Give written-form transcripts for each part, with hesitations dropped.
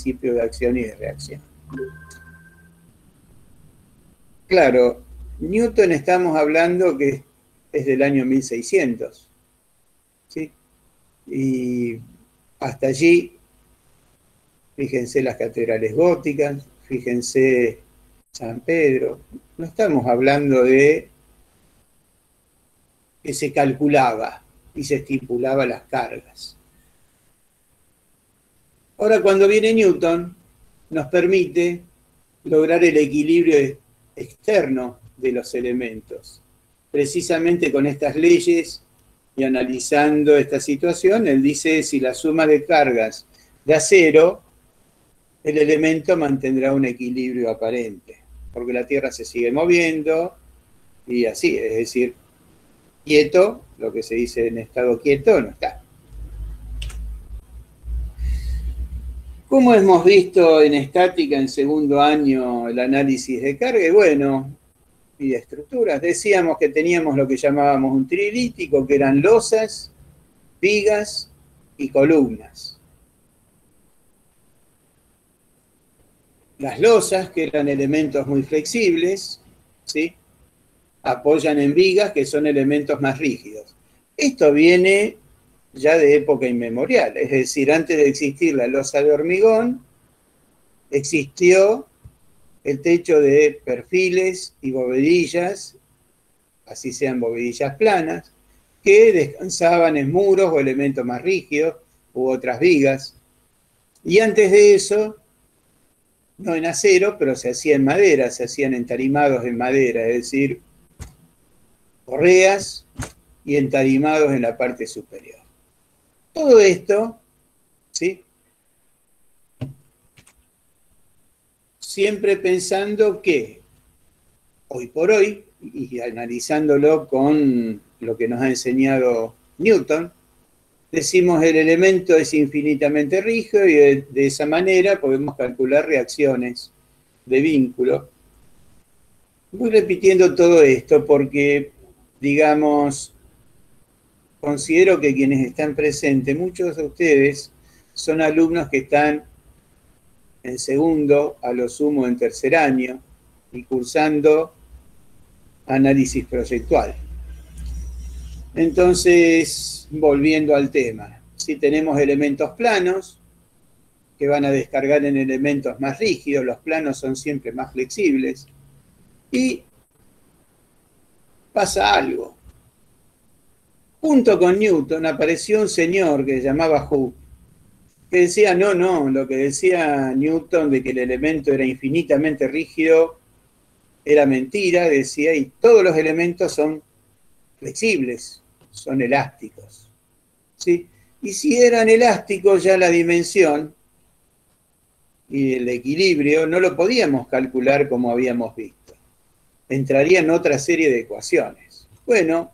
principio de acción y de reacción. Claro, Newton estamos hablando que es del año 1600, ¿sí? Y hasta allí, fíjense las catedrales góticas, fíjense San Pedro, no estamos hablando de que se calculaba y se estipulaba las cargas. Ahora, cuando viene Newton, nos permite lograr el equilibrio externo de los elementos. Precisamente con estas leyes y analizando esta situación, él dice, si la suma de cargas da cero, el elemento mantendrá un equilibrio aparente, porque la Tierra se sigue moviendo y así, es decir, quieto, lo que se dice en estado quieto, no está. ¿Cómo hemos visto en estática en segundo año el análisis de carga? Y bueno, y de estructuras. Decíamos que teníamos lo que llamábamos un trilítico, que eran losas, vigas y columnas. Las losas, que eran elementos muy flexibles, ¿sí?, apoyan en vigas, que son elementos más rígidos. Esto viene ya de época inmemorial, es decir, antes de existir la losa de hormigón, existió el techo de perfiles y bovedillas, así sean bovedillas planas, que descansaban en muros o elementos más rígidos u otras vigas. Y antes de eso, no en acero, pero se hacía en madera, se hacían entarimados en madera, es decir, correas y entarimados en la parte superior. Todo esto, ¿sí?, siempre pensando que, hoy por hoy, y analizándolo con lo que nos ha enseñado Newton, decimos el elemento es infinitamente rígido y de esa manera podemos calcular reacciones de vínculo. Voy repitiendo todo esto porque, digamos, considero que quienes están presentes, muchos de ustedes son alumnos que están en segundo, a lo sumo en tercer año, y cursando análisis proyectual. Entonces, volviendo al tema, si tenemos elementos planos que van a descargar en elementos más rígidos, los planos son siempre más flexibles, y pasa algo. Junto con Newton apareció un señor que se llamaba Hooke, que decía, no, lo que decía Newton de que el elemento era infinitamente rígido era mentira, decía, y todos los elementos son flexibles, son elásticos, ¿sí? Y si eran elásticos, ya la dimensión y el equilibrio no lo podíamos calcular como habíamos visto. Entraría en otra serie de ecuaciones. Bueno,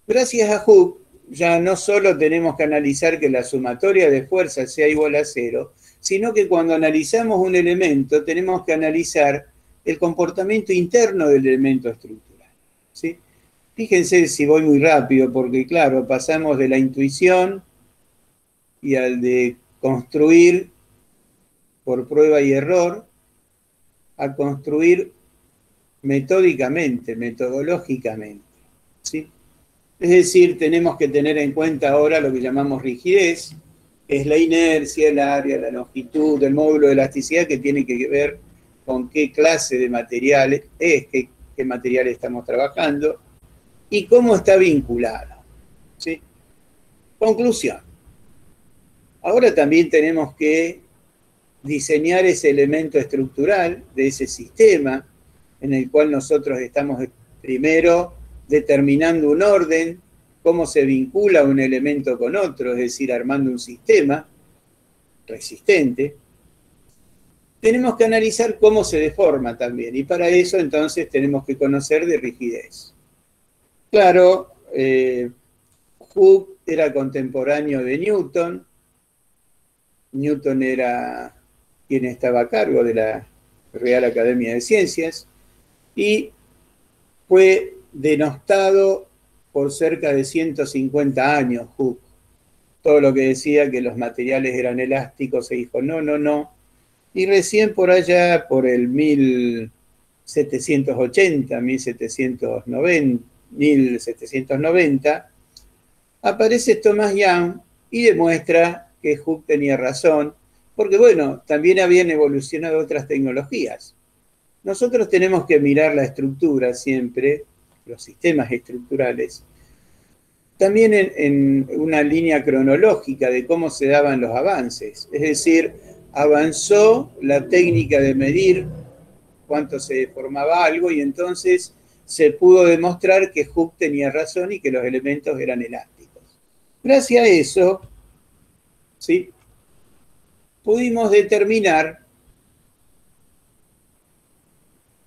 gracias a Hooke, ya no solo tenemos que analizar que la sumatoria de fuerzas sea igual a cero, sino que cuando analizamos un elemento tenemos que analizar el comportamiento interno del elemento estructural, ¿sí? Fíjense si voy muy rápido, porque claro, pasamos de la intuición y al de construir por prueba y error a construir metódicamente, metodológicamente, ¿sí? Es decir, tenemos que tener en cuenta ahora lo que llamamos rigidez, que es la inercia, el área, la longitud, el módulo de elasticidad, que tiene que ver con qué clase de materiales es, qué material estamos trabajando y cómo está vinculado, ¿sí? Conclusión. Ahora también tenemos que diseñar ese elemento estructural de ese sistema en el cual nosotros estamos primero determinando un orden, cómo se vincula un elemento con otro, es decir, armando un sistema resistente. Tenemos que analizar cómo se deforma también, y para eso entonces tenemos que conocer de rigidez. Claro, Hooke era contemporáneo de Newton. Newton era quien estaba a cargo de la Real Academia de Ciencias y fue denostado por cerca de 150 años Hooke. todo lo que decía que los materiales eran elásticos, se dijo no, no, no. Y recién por allá, por el 1780, 1790, aparece Thomas Young y demuestra que Hooke tenía razón, porque bueno, también habían evolucionado otras tecnologías. Nosotros tenemos que mirar la estructura siempre, los sistemas estructurales, también en una línea cronológica de cómo se daban los avances. Es decir, avanzó la técnica de medir cuánto se deformaba algo y entonces se pudo demostrar que Hooke tenía razón y que los elementos eran elásticos. Gracias a eso, ¿sí?, pudimos determinar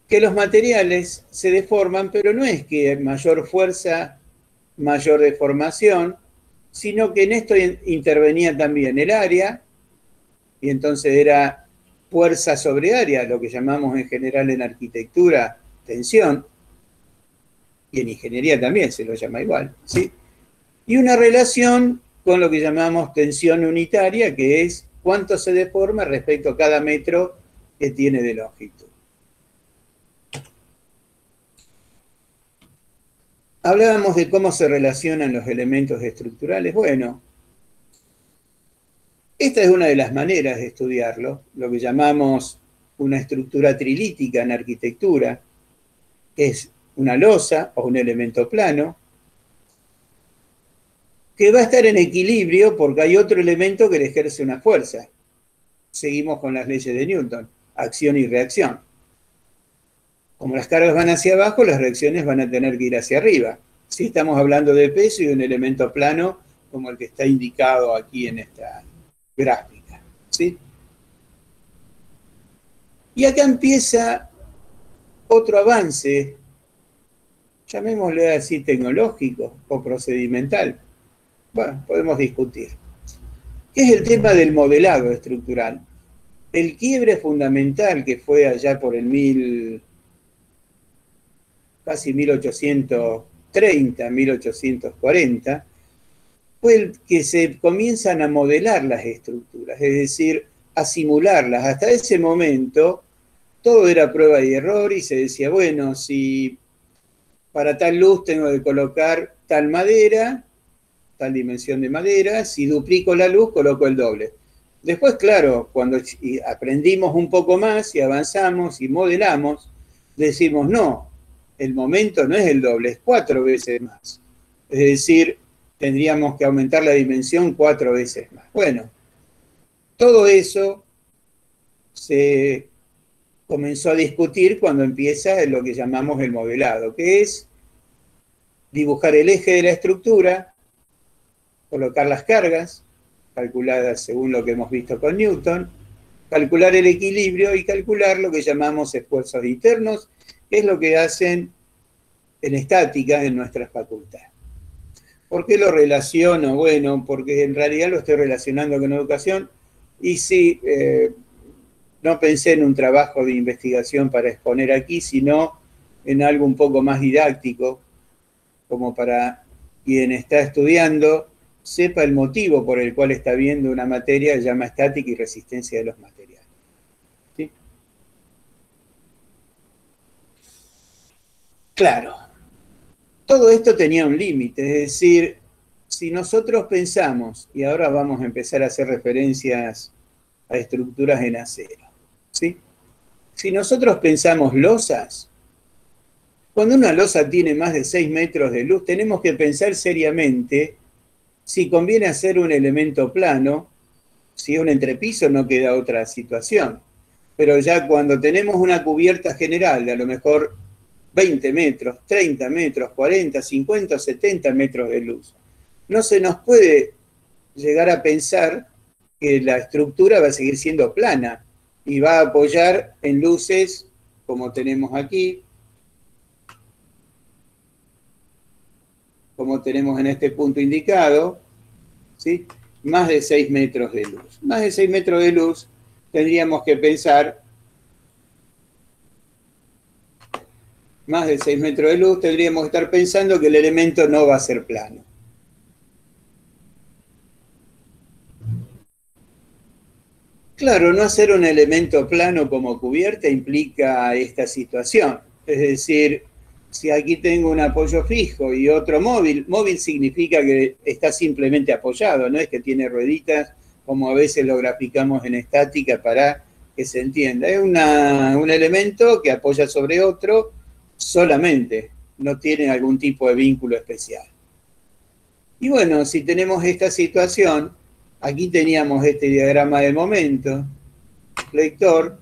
que los materiales se deforman, pero no es que mayor fuerza, mayor deformación, sino que en esto intervenía también el área, y entonces era fuerza sobre área, lo que llamamos en general en arquitectura tensión, y en ingeniería también se lo llama igual, ¿sí? Y una relación con lo que llamamos tensión unitaria, que es cuánto se deforma respecto a cada metro que tiene de longitud. Hablábamos de cómo se relacionan los elementos estructurales. Bueno, esta es una de las maneras de estudiarlo, lo que llamamos una estructura trilítica en arquitectura, que es una losa o un elemento plano, que va a estar en equilibrio porque hay otro elemento que le ejerce una fuerza. Seguimos con las leyes de Newton, acción y reacción. Como las cargas van hacia abajo, las reacciones van a tener que ir hacia arriba. Si estamos hablando de peso y de un elemento plano, como el que está indicado aquí en esta gráfica, ¿sí? Y acá empieza otro avance, llamémosle así tecnológico o procedimental. Bueno, podemos discutir. ¿Qué es el tema del modelado estructural? El quiebre fundamental que fue allá por el casi 1830, 1840, fue el que se comienzan a modelar las estructuras, es decir, a simularlas. Hasta ese momento todo era prueba y error y se decía, bueno, si para tal luz tengo que colocar tal madera, tal dimensión de madera, si duplico la luz coloco el doble. Después, claro, cuando aprendimos un poco más y avanzamos y modelamos, decimos, no, el momento no es el doble, es 4 veces más. Es decir, tendríamos que aumentar la dimensión 4 veces más. Bueno, todo eso se comenzó a discutir cuando empieza lo que llamamos el modelado, que es dibujar el eje de la estructura, colocar las cargas, calculadas según lo que hemos visto con Newton, calcular el equilibrio y calcular lo que llamamos esfuerzos internos, que es lo que hacen en estática en nuestras facultades. ¿Por qué lo relaciono? Bueno, porque en realidad lo estoy relacionando con educación y sí, no pensé en un trabajo de investigación para exponer aquí, sino en algo un poco más didáctico, como para quien está estudiando sepa el motivo por el cual está viendo una materia que se llama estática y resistencia de los materiales. ¿Sí? Claro, todo esto tenía un límite, es decir, si nosotros pensamos, y ahora vamos a empezar a hacer referencias a estructuras en acero, ¿sí? Si nosotros pensamos losas, cuando una losa tiene más de 6 metros de luz, tenemos que pensar seriamente si conviene hacer un elemento plano. Si es un entrepiso no queda otra situación. Pero ya cuando tenemos una cubierta general de a lo mejor 20 metros, 30 metros, 40, 50, 70 metros de luz, no se nos puede llegar a pensar que la estructura va a seguir siendo plana y va a apoyar en luces como tenemos aquí, como tenemos en este punto indicado, ¿sí? Más de 6 metros de luz. Más de 6 metros de luz tendríamos que pensar, más de 6 metros de luz tendríamos que estar pensando que el elemento no va a ser plano. Claro, no hacer un elemento plano como cubierta implica esta situación. Es decir, si aquí tengo un apoyo fijo y otro móvil, móvil significa que está simplemente apoyado, no es que tiene rueditas como a veces lo graficamos en estática para que se entienda. Es un elemento que apoya sobre otro solamente, no tiene algún tipo de vínculo especial. Y bueno, si tenemos esta situación, aquí teníamos este diagrama de momento, flector,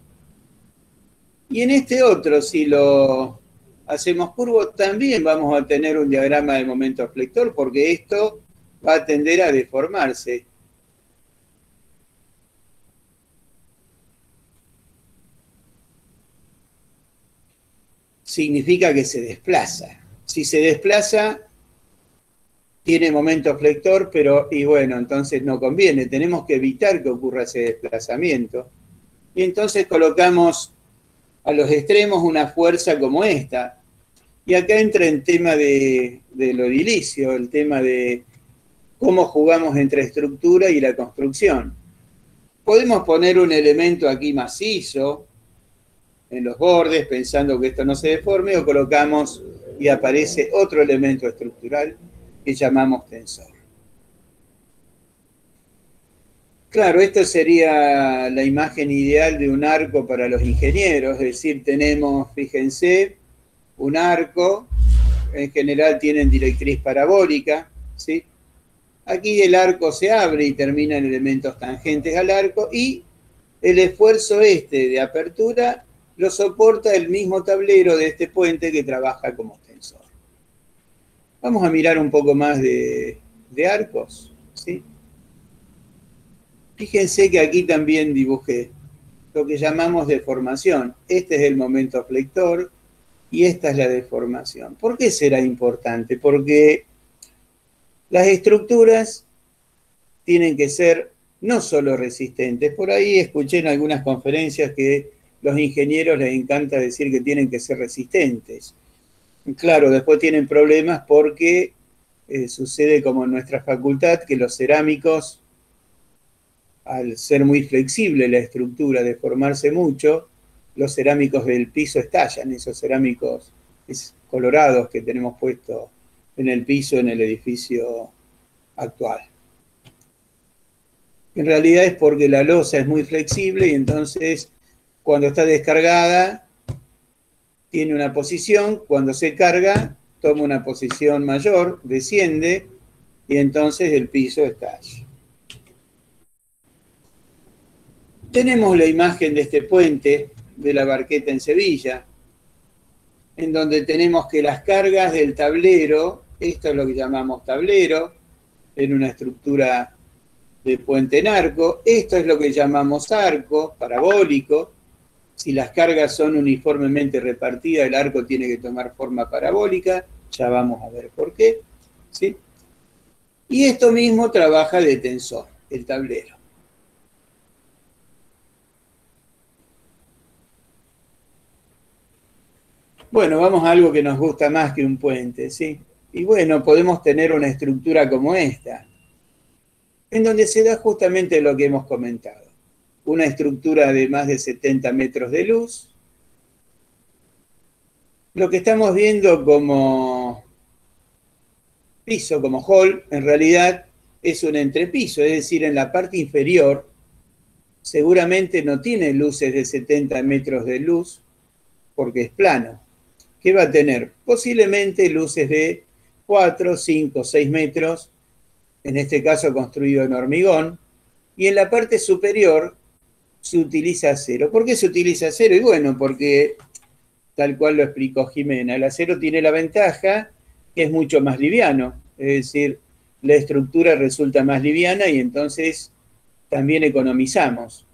y en este otro, si lo hacemos curvo, también vamos a tener un diagrama de momento flector, porque esto va a tender a deformarse. Significa que se desplaza. Si se desplaza, tiene momento flector, pero, y bueno, entonces no conviene. Tenemos que evitar que ocurra ese desplazamiento. Y entonces colocamos a los extremos una fuerza como esta. Y acá entra el tema de lo edilicio, el tema de cómo jugamos entre estructura y la construcción. Podemos poner un elemento aquí macizo en los bordes, pensando que esto no se deforme, o colocamos y aparece otro elemento estructural que llamamos tensor. Claro, esto sería la imagen ideal de un arco para los ingenieros, es decir, tenemos, fíjense, un arco, en general tienen directriz parabólica, ¿sí? Aquí el arco se abre y termina en elementos tangentes al arco, y el esfuerzo este de apertura lo soporta el mismo tablero de este puente que trabaja como tensor. Vamos a mirar un poco más de arcos, ¿sí? Fíjense que aquí también dibujé lo que llamamos deformación. Este es el momento flector y esta es la deformación. ¿Por qué será importante? Porque las estructuras tienen que ser no solo resistentes. Por ahí escuché en algunas conferencias que los ingenieros les encanta decir que tienen que ser resistentes. Claro, después tienen problemas porque sucede como en nuestra facultad, que los cerámicos, al ser muy flexible la estructura, deformarse mucho, los cerámicos del piso estallan, esos cerámicos colorados que tenemos puestos en el piso en el edificio actual. En realidad es porque la losa es muy flexible y entonces cuando está descargada tiene una posición, cuando se carga toma una posición mayor, desciende y entonces el piso estalla. Tenemos la imagen de este puente de la Barqueta en Sevilla, en donde tenemos que las cargas del tablero, esto es lo que llamamos tablero, en una estructura de puente en arco, esto es lo que llamamos arco parabólico. Si las cargas son uniformemente repartidas, el arco tiene que tomar forma parabólica, ya vamos a ver por qué, ¿sí? Y esto mismo trabaja de tensor, el tablero. Bueno, vamos a algo que nos gusta más que un puente, ¿sí? Y bueno, podemos tener una estructura como esta, en donde se da justamente lo que hemos comentado. Una estructura de más de 70 metros de luz. Lo que estamos viendo como piso, como hall, en realidad es un entrepiso, es decir, en la parte inferior seguramente no tiene luces de 70 metros de luz porque es plano. ¿Qué va a tener? Posiblemente luces de 4, 5, 6 metros, en este caso construido en hormigón, y en la parte superior se utiliza acero. ¿Por qué se utiliza acero? Y bueno, porque tal cual lo explicó Jimena, el acero tiene la ventaja que es mucho más liviano, es decir, la estructura resulta más liviana y entonces también economizamos.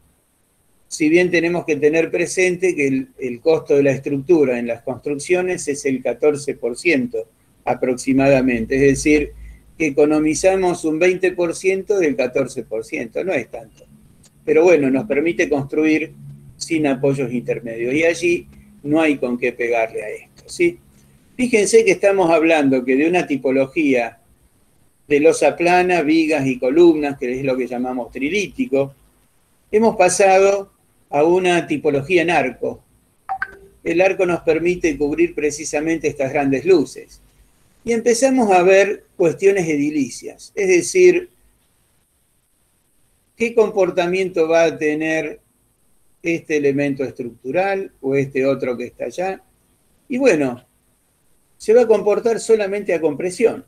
Si bien tenemos que tener presente que el costo de la estructura en las construcciones es el 14% aproximadamente, es decir, que economizamos un 20% del 14%, no es tanto. Pero bueno, nos permite construir sin apoyos intermedios y allí no hay con qué pegarle a esto, ¿sí? Fíjense que estamos hablando que de una tipología de losa plana, vigas y columnas, que es lo que llamamos trilítico, hemos pasado a una tipología en arco. El arco nos permite cubrir precisamente estas grandes luces. Y empezamos a ver cuestiones edilicias, es decir, ¿qué comportamiento va a tener este elemento estructural o este otro que está allá? Y bueno, se va a comportar solamente a compresión.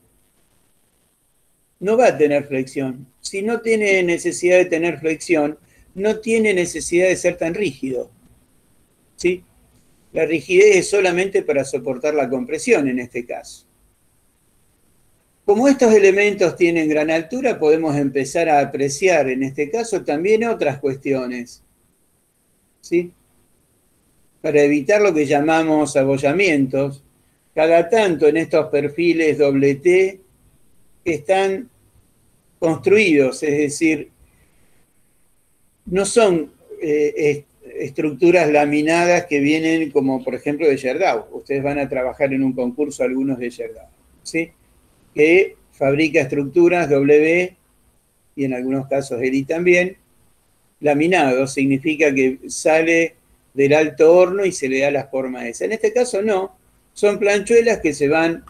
No va a tener flexión. Si no tiene necesidad de tener flexión, no tiene necesidad de ser tan rígido. ¿Sí? La rigidez es solamente para soportar la compresión en este caso. Como estos elementos tienen gran altura, podemos empezar a apreciar en este caso también otras cuestiones. ¿Sí? Para evitar lo que llamamos abollamientos, cada tanto en estos perfiles doble T están construidos, es decir, no son estructuras laminadas que vienen como por ejemplo de Gerdau. Ustedes van a trabajar en un concurso algunos de Gerdau, ¿sí? Que fabrica estructuras W y en algunos casos ELI también. Laminado significa que sale del alto horno y se le da la forma esa. En este caso no, son planchuelas que se van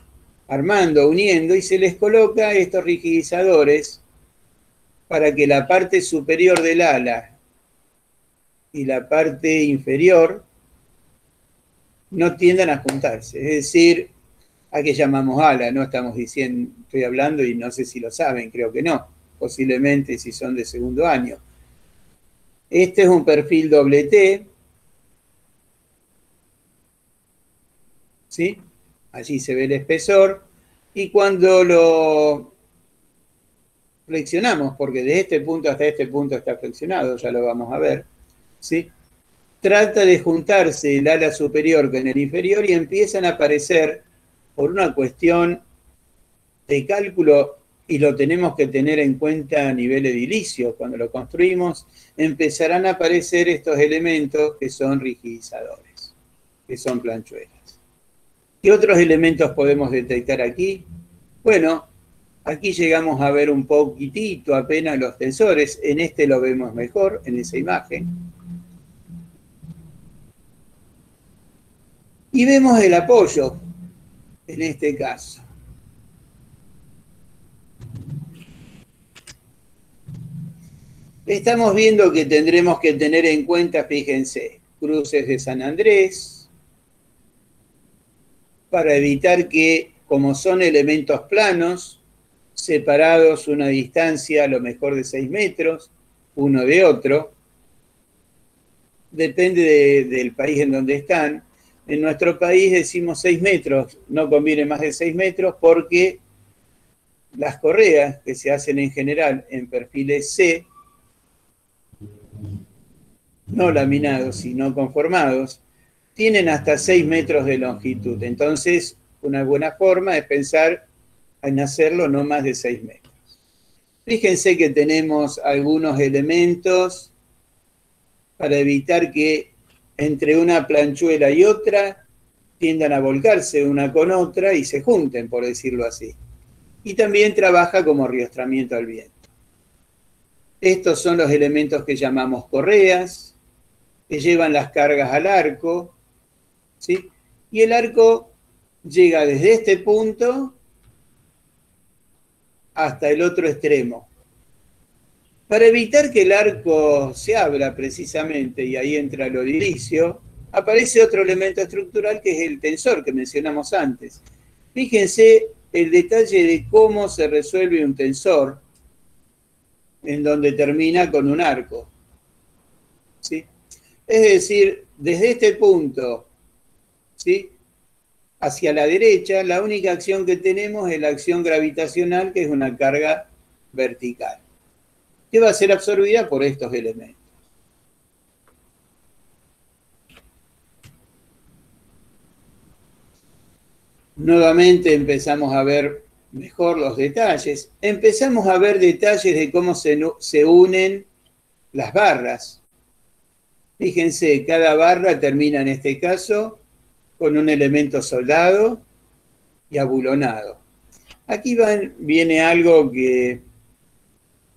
armando, uniendo y se les coloca estos rigidizadores para que la parte superior del ala y la parte inferior no tiendan a juntarse. Es decir, ¿a qué llamamos ala? No estamos diciendo, estoy hablando y no sé si lo saben, creo que no, posiblemente si son de segundo año. Este es un perfil doble T, ¿sí? Allí se ve el espesor, y cuando lo flexionamos, porque de este punto hasta este punto está flexionado, ya lo vamos a ver, ¿sí? Trata de juntarse el ala superior con el inferior y empiezan a aparecer, por una cuestión de cálculo, y lo tenemos que tener en cuenta a nivel edilicio, cuando lo construimos, empezarán a aparecer estos elementos que son rigidizadores, que son planchuelas. ¿Qué otros elementos podemos detectar aquí? Bueno, aquí llegamos a ver un poquitito apenas los tensores, en este lo vemos mejor, en esa imagen. Y vemos el apoyo, en este caso. Estamos viendo que tendremos que tener en cuenta, fíjense, cruces de San Andrés, para evitar que, como son elementos planos, separados una distancia a lo mejor de 6 metros, uno de otro, depende del país en donde están. En nuestro país decimos 6 metros, no conviene más de 6 metros porque las correas que se hacen en general en perfiles C, no laminados, sino conformados, tienen hasta 6 metros de longitud. Entonces, una buena forma es pensar en hacerlo no más de 6 metros. Fíjense que tenemos algunos elementos para evitar que entre una planchuela y otra tiendan a volcarse una con otra y se junten, por decirlo así. Y también trabaja como riostramiento al viento. Estos son los elementos que llamamos correas, que llevan las cargas al arco, ¿sí? Y el arco llega desde este punto hasta el otro extremo. Para evitar que el arco se abra precisamente, y ahí entra lo edilicio, aparece otro elemento estructural que es el tensor que mencionamos antes. Fíjense el detalle de cómo se resuelve un tensor en donde termina con un arco, ¿sí? Es decir, desde este punto, ¿sí?, hacia la derecha, la única acción que tenemos es la acción gravitacional, que es una carga vertical, que va a ser absorbida por estos elementos. Nuevamente empezamos a ver mejor los detalles. Empezamos a ver detalles de cómo se unen las barras. Fíjense, cada barra termina en este caso con un elemento soldado y abulonado. Aquí viene algo que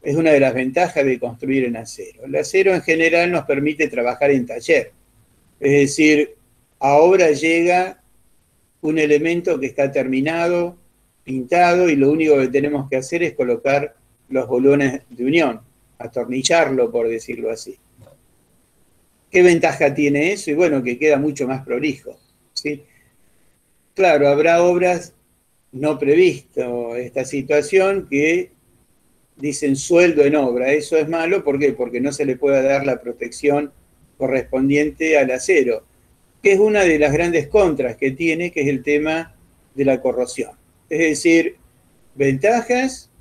Es una de las ventajas de construir en acero. El acero en general nos permite trabajar en taller. Es decir, a obra llega un elemento que está terminado, pintado, y lo único que tenemos que hacer es colocar los bolones de unión, atornillarlo, por decirlo así. ¿Qué ventaja tiene eso? Y bueno, que queda mucho más prolijo, ¿sí? Claro, habrá obras no previsto esta situación que dicen sueldo en obra. Eso es malo, ¿por qué? Porque no se le puede dar la protección correspondiente al acero, que es una de las grandes contras que tiene, que es el tema de la corrosión. Es decir, ventajas,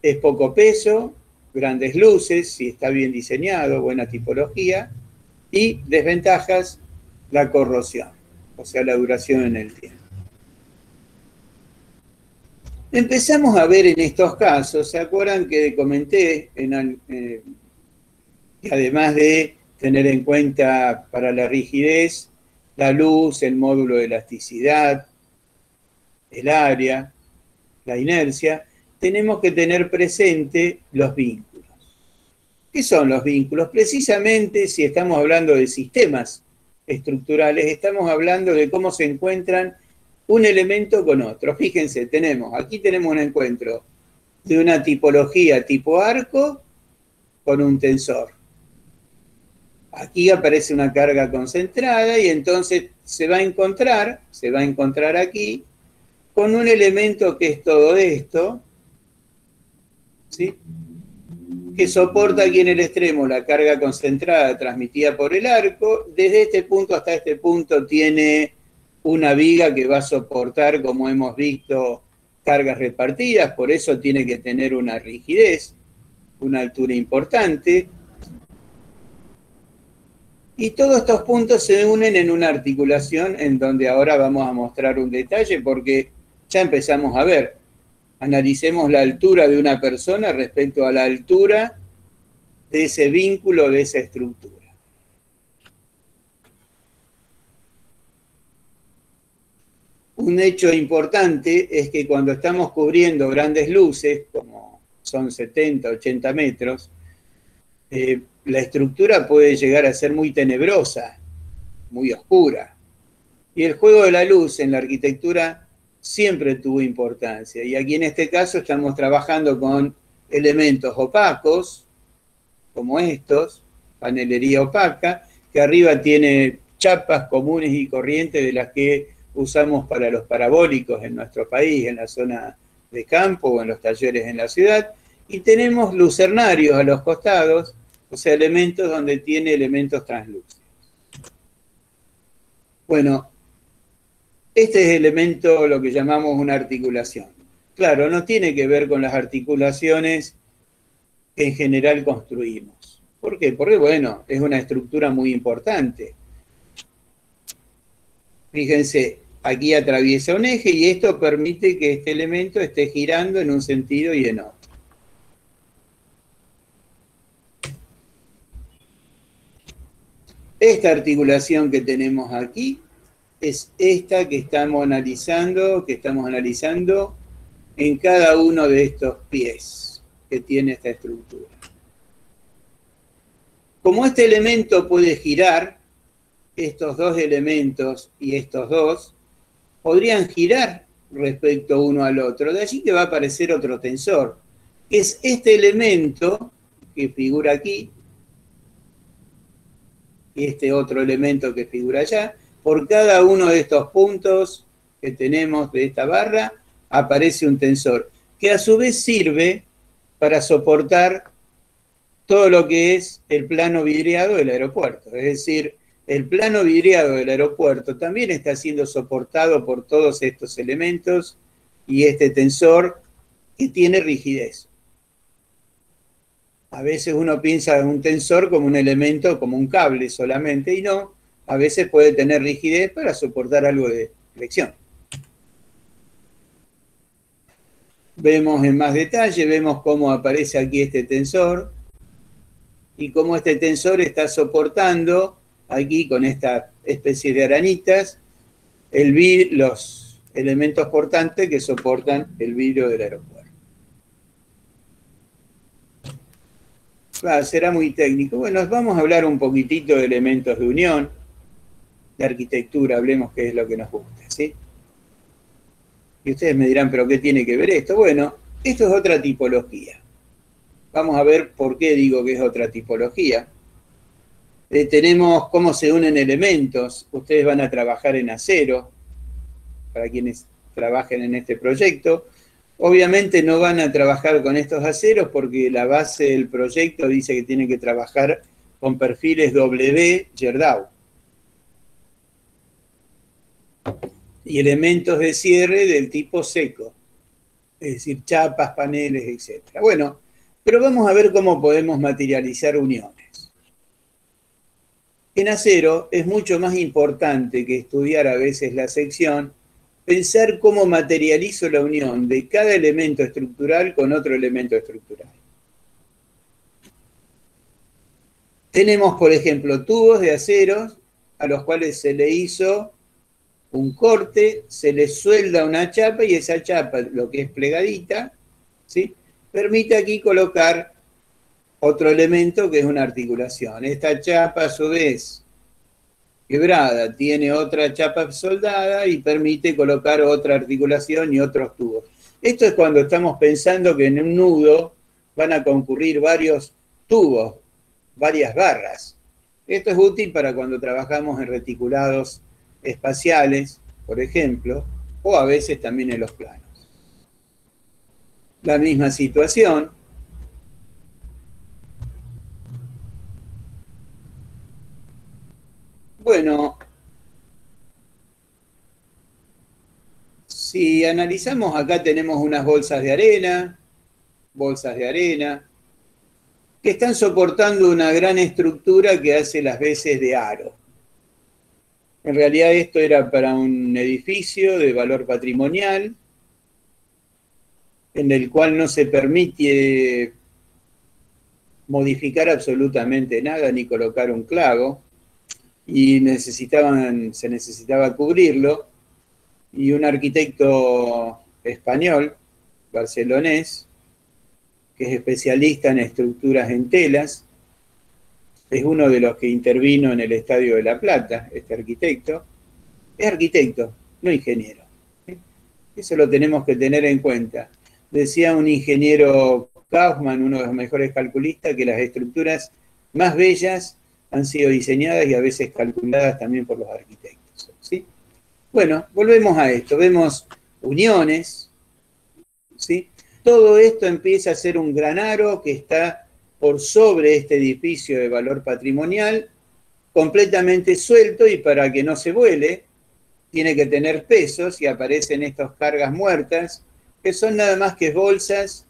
es poco peso, grandes luces, si está bien diseñado, buena tipología, y desventajas, la corrosión, o sea, la duración en el tiempo. Empezamos a ver en estos casos, ¿se acuerdan que comenté que además de tener en cuenta para la rigidez, la luz, el módulo de elasticidad, el área, la inercia, tenemos que tener presente los vínculos? ¿Qué son los vínculos? Precisamente, si estamos hablando de sistemas estructurales, estamos hablando de cómo se encuentran un elemento con otro. Fíjense, aquí tenemos un encuentro de una tipología tipo arco con un tensor. Aquí aparece una carga concentrada y entonces se va a encontrar aquí con un elemento que es todo esto, ¿sí?, que soporta aquí en el extremo la carga concentrada transmitida por el arco. Desde este punto hasta este punto tiene una viga que va a soportar, como hemos visto, cargas repartidas, por eso tiene que tener una rigidez, una altura importante. Y todos estos puntos se unen en una articulación en donde ahora vamos a mostrar un detalle, porque ya empezamos a ver. Analicemos la altura de una persona respecto a la altura de ese vínculo, de esa estructura. Un hecho importante es que cuando estamos cubriendo grandes luces, como son 70, 80 metros, la estructura puede llegar a ser muy tenebrosa, muy oscura. Y el juego de la luz en la arquitectura siempre tuvo importancia. Y aquí en este caso estamos trabajando con elementos opacos, como estos, panelería opaca, que arriba tiene chapas comunes y corrientes de las que usamos para los parabólicos en nuestro país, en la zona de campo o en los talleres en la ciudad. Y tenemos lucernarios a los costados, o sea, elementos donde tiene elementos translúcidos. Bueno, este es el elemento, lo que llamamos una articulación. Claro, no tiene que ver con las articulaciones que en general construimos. ¿Por qué? Porque, bueno, es una estructura muy importante. Fíjense, aquí atraviesa un eje y esto permite que este elemento esté girando en un sentido y en otro. Esta articulación que tenemos aquí es esta que estamos analizando en cada uno de estos pies que tiene esta estructura. Como este elemento puede girar, estos dos elementos y estos dos podrían girar respecto uno al otro. De allí que va a aparecer otro tensor, que es este elemento que figura aquí, y este otro elemento que figura allá. Por cada uno de estos puntos que tenemos de esta barra, aparece un tensor, que a su vez sirve para soportar todo lo que es el plano vidriado del aeropuerto. Es decir, el plano vidriado del aeropuerto también está siendo soportado por todos estos elementos y este tensor que tiene rigidez. A veces uno piensa en un tensor como un elemento, como un cable solamente, y no, a veces puede tener rigidez para soportar algo de flexión. Vemos en más detalle, vemos cómo aparece aquí este tensor y cómo este tensor está soportando aquí con esta especie de arañitas los elementos portantes que soportan el vidrio del aeropuerto. será muy técnico. Bueno, vamos a hablar un poquitito de elementos de unión, de arquitectura, hablemos qué es lo que nos gusta, ¿sí? Y ustedes me dirán, ¿pero qué tiene que ver esto? Bueno, esto es otra tipología. Vamos a ver por qué digo que es otra tipología. Tenemos cómo se unen elementos. Ustedes van a trabajar en acero, para quienes trabajen en este proyecto. Obviamente no van a trabajar con estos aceros porque la base del proyecto dice que tienen que trabajar con perfiles W Gerdau. Y elementos de cierre del tipo seco, es decir, chapas, paneles, etc. Bueno, pero vamos a ver cómo podemos materializar uniones. En acero es mucho más importante que estudiar a veces la sección, pensar cómo materializo la unión de cada elemento estructural con otro elemento estructural. Tenemos, por ejemplo, tubos de acero a los cuales se le hizo un corte, se le suelda una chapa y esa chapa, lo que es plegadita, ¿sí?, permite aquí colocar otro elemento que es una articulación. Esta chapa, a su vez, quebrada, tiene otra chapa soldada y permite colocar otra articulación y otros tubos. Esto es cuando estamos pensando que en un nudo van a concurrir varios tubos, varias barras. Esto es útil para cuando trabajamos en reticulados espaciales, por ejemplo, o a veces también en los planos. La misma situación. Bueno, si analizamos, acá tenemos unas bolsas de arena, que están soportando una gran estructura que hace las veces de aro. En realidad esto era para un edificio de valor patrimonial, en el cual no se permite modificar absolutamente nada ni colocar un clavo, y se necesitaba cubrirlo, y un arquitecto español, barcelonés, que es especialista en estructuras en telas, es uno de los que intervino en el Estadio de La Plata, este arquitecto. Es arquitecto, no ingeniero. Eso lo tenemos que tener en cuenta. Decía un ingeniero Kaufman, uno de los mejores calculistas, que las estructuras más bellas han sido diseñadas y a veces calculadas también por los arquitectos, ¿sí? Bueno, volvemos a esto. Vemos uniones, ¿sí? Todo esto empieza a ser un gran aro que está por sobre este edificio de valor patrimonial, completamente suelto, y para que no se vuele, tiene que tener pesos, y aparecen estas cargas muertas, que son nada más que bolsas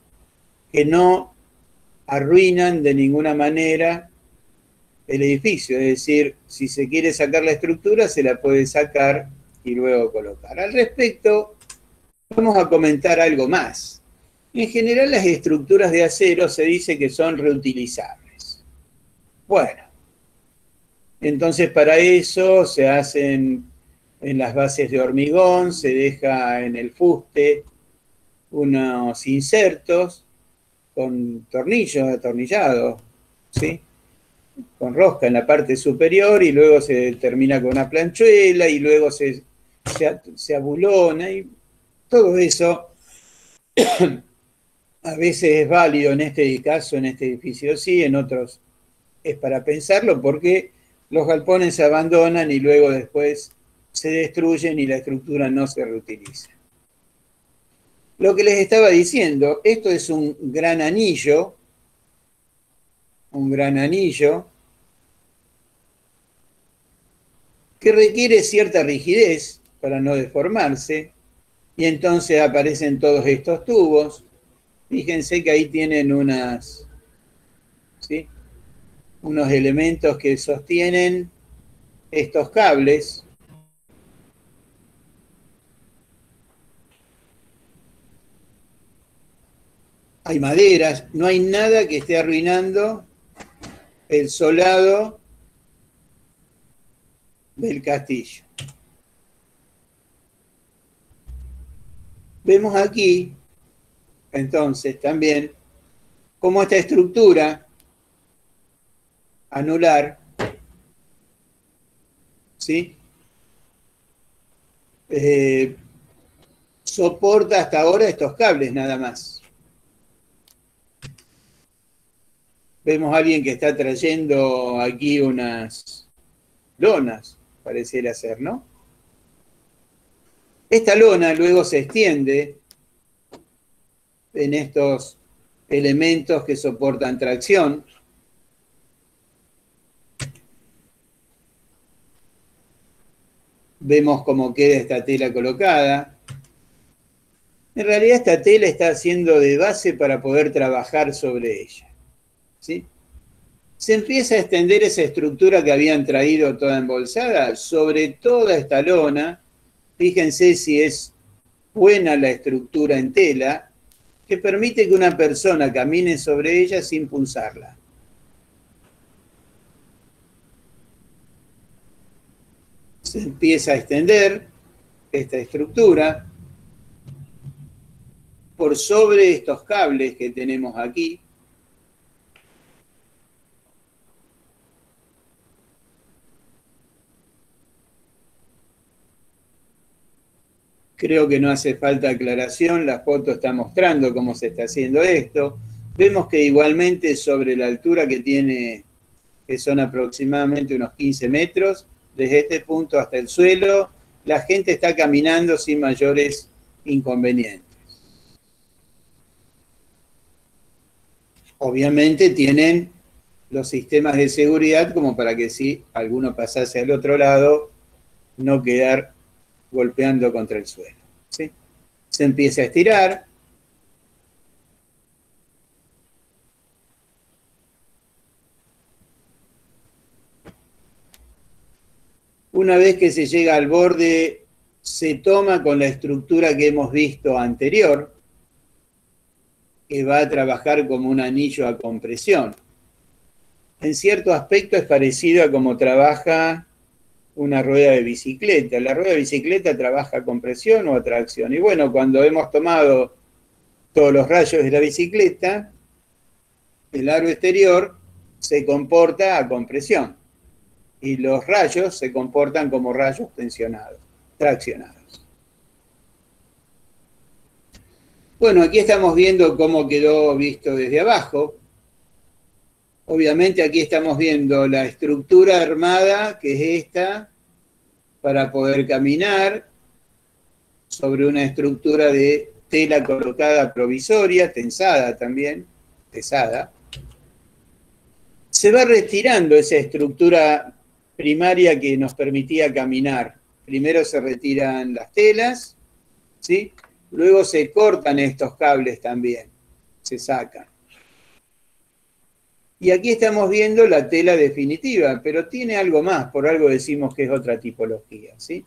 que no arruinan de ninguna manera el edificio. Es decir, si se quiere sacar la estructura, se la puede sacar y luego colocar. Al respecto, vamos a comentar algo más. En general, las estructuras de acero se dice que son reutilizables. Bueno, entonces para eso se hacen en las bases de hormigón, se deja en el fuste unos insertos con tornillos atornillados, ¿sí?, con rosca en la parte superior, y luego se termina con una planchuela, y luego se abulona, y todo eso a veces es válido. En este caso, en este edificio sí, en otros es para pensarlo, porque los galpones se abandonan y luego después se destruyen y la estructura no se reutiliza. Lo que les estaba diciendo, esto es un gran anillo que requiere cierta rigidez para no deformarse, y entonces aparecen todos estos tubos. Fíjense que ahí tienen ¿sí?, unos elementos que sostienen estos cables. Hay maderas, no hay nada que esté arruinando el solado del castillo. Vemos aquí, entonces, también cómo esta estructura anular, ¿sí? Soporta hasta ahora estos cables nada más. Vemos a alguien que está trayendo aquí unas lonas, pareciera ser, ¿no? Esta lona luego se extiende en estos elementos que soportan tracción. Vemos cómo queda esta tela colocada. En realidad esta tela está haciendo de base para poder trabajar sobre ella, ¿sí? Se empieza a extender esa estructura que habían traído toda embolsada sobre toda esta lona. Fíjense si es buena la estructura en tela, que permite que una persona camine sobre ella sin punzarla. Se empieza a extender esta estructura por sobre estos cables que tenemos aquí. Creo que no hace falta aclaración, la foto está mostrando cómo se está haciendo esto. Vemos que igualmente sobre la altura que tiene, que son aproximadamente unos 15 metros, desde este punto hasta el suelo, la gente está caminando sin mayores inconvenientes. Obviamente tienen los sistemas de seguridad como para que si alguno pasase al otro lado, no quedar golpeando contra el suelo, ¿sí? Se empieza a estirar. Una vez que se llega al borde, se toma con la estructura que hemos visto anterior, que va a trabajar como un anillo a compresión. En cierto aspecto es parecido a cómo trabaja una rueda de bicicleta. La rueda de bicicleta trabaja a compresión o a tracción. Y bueno, cuando hemos tomado todos los rayos de la bicicleta, el aro exterior se comporta a compresión y los rayos se comportan como rayos tensionados, traccionados. Bueno, aquí estamos viendo cómo quedó visto desde abajo. Obviamente aquí estamos viendo la estructura armada, que es esta, para poder caminar sobre una estructura de tela colocada provisoria, tensada también, pesada. Se va retirando esa estructura primaria que nos permitía caminar. Primero se retiran las telas, ¿sí? Luego se cortan estos cables también, se sacan. Y aquí estamos viendo la tela definitiva, pero tiene algo más, por algo decimos que es otra tipología, ¿sí?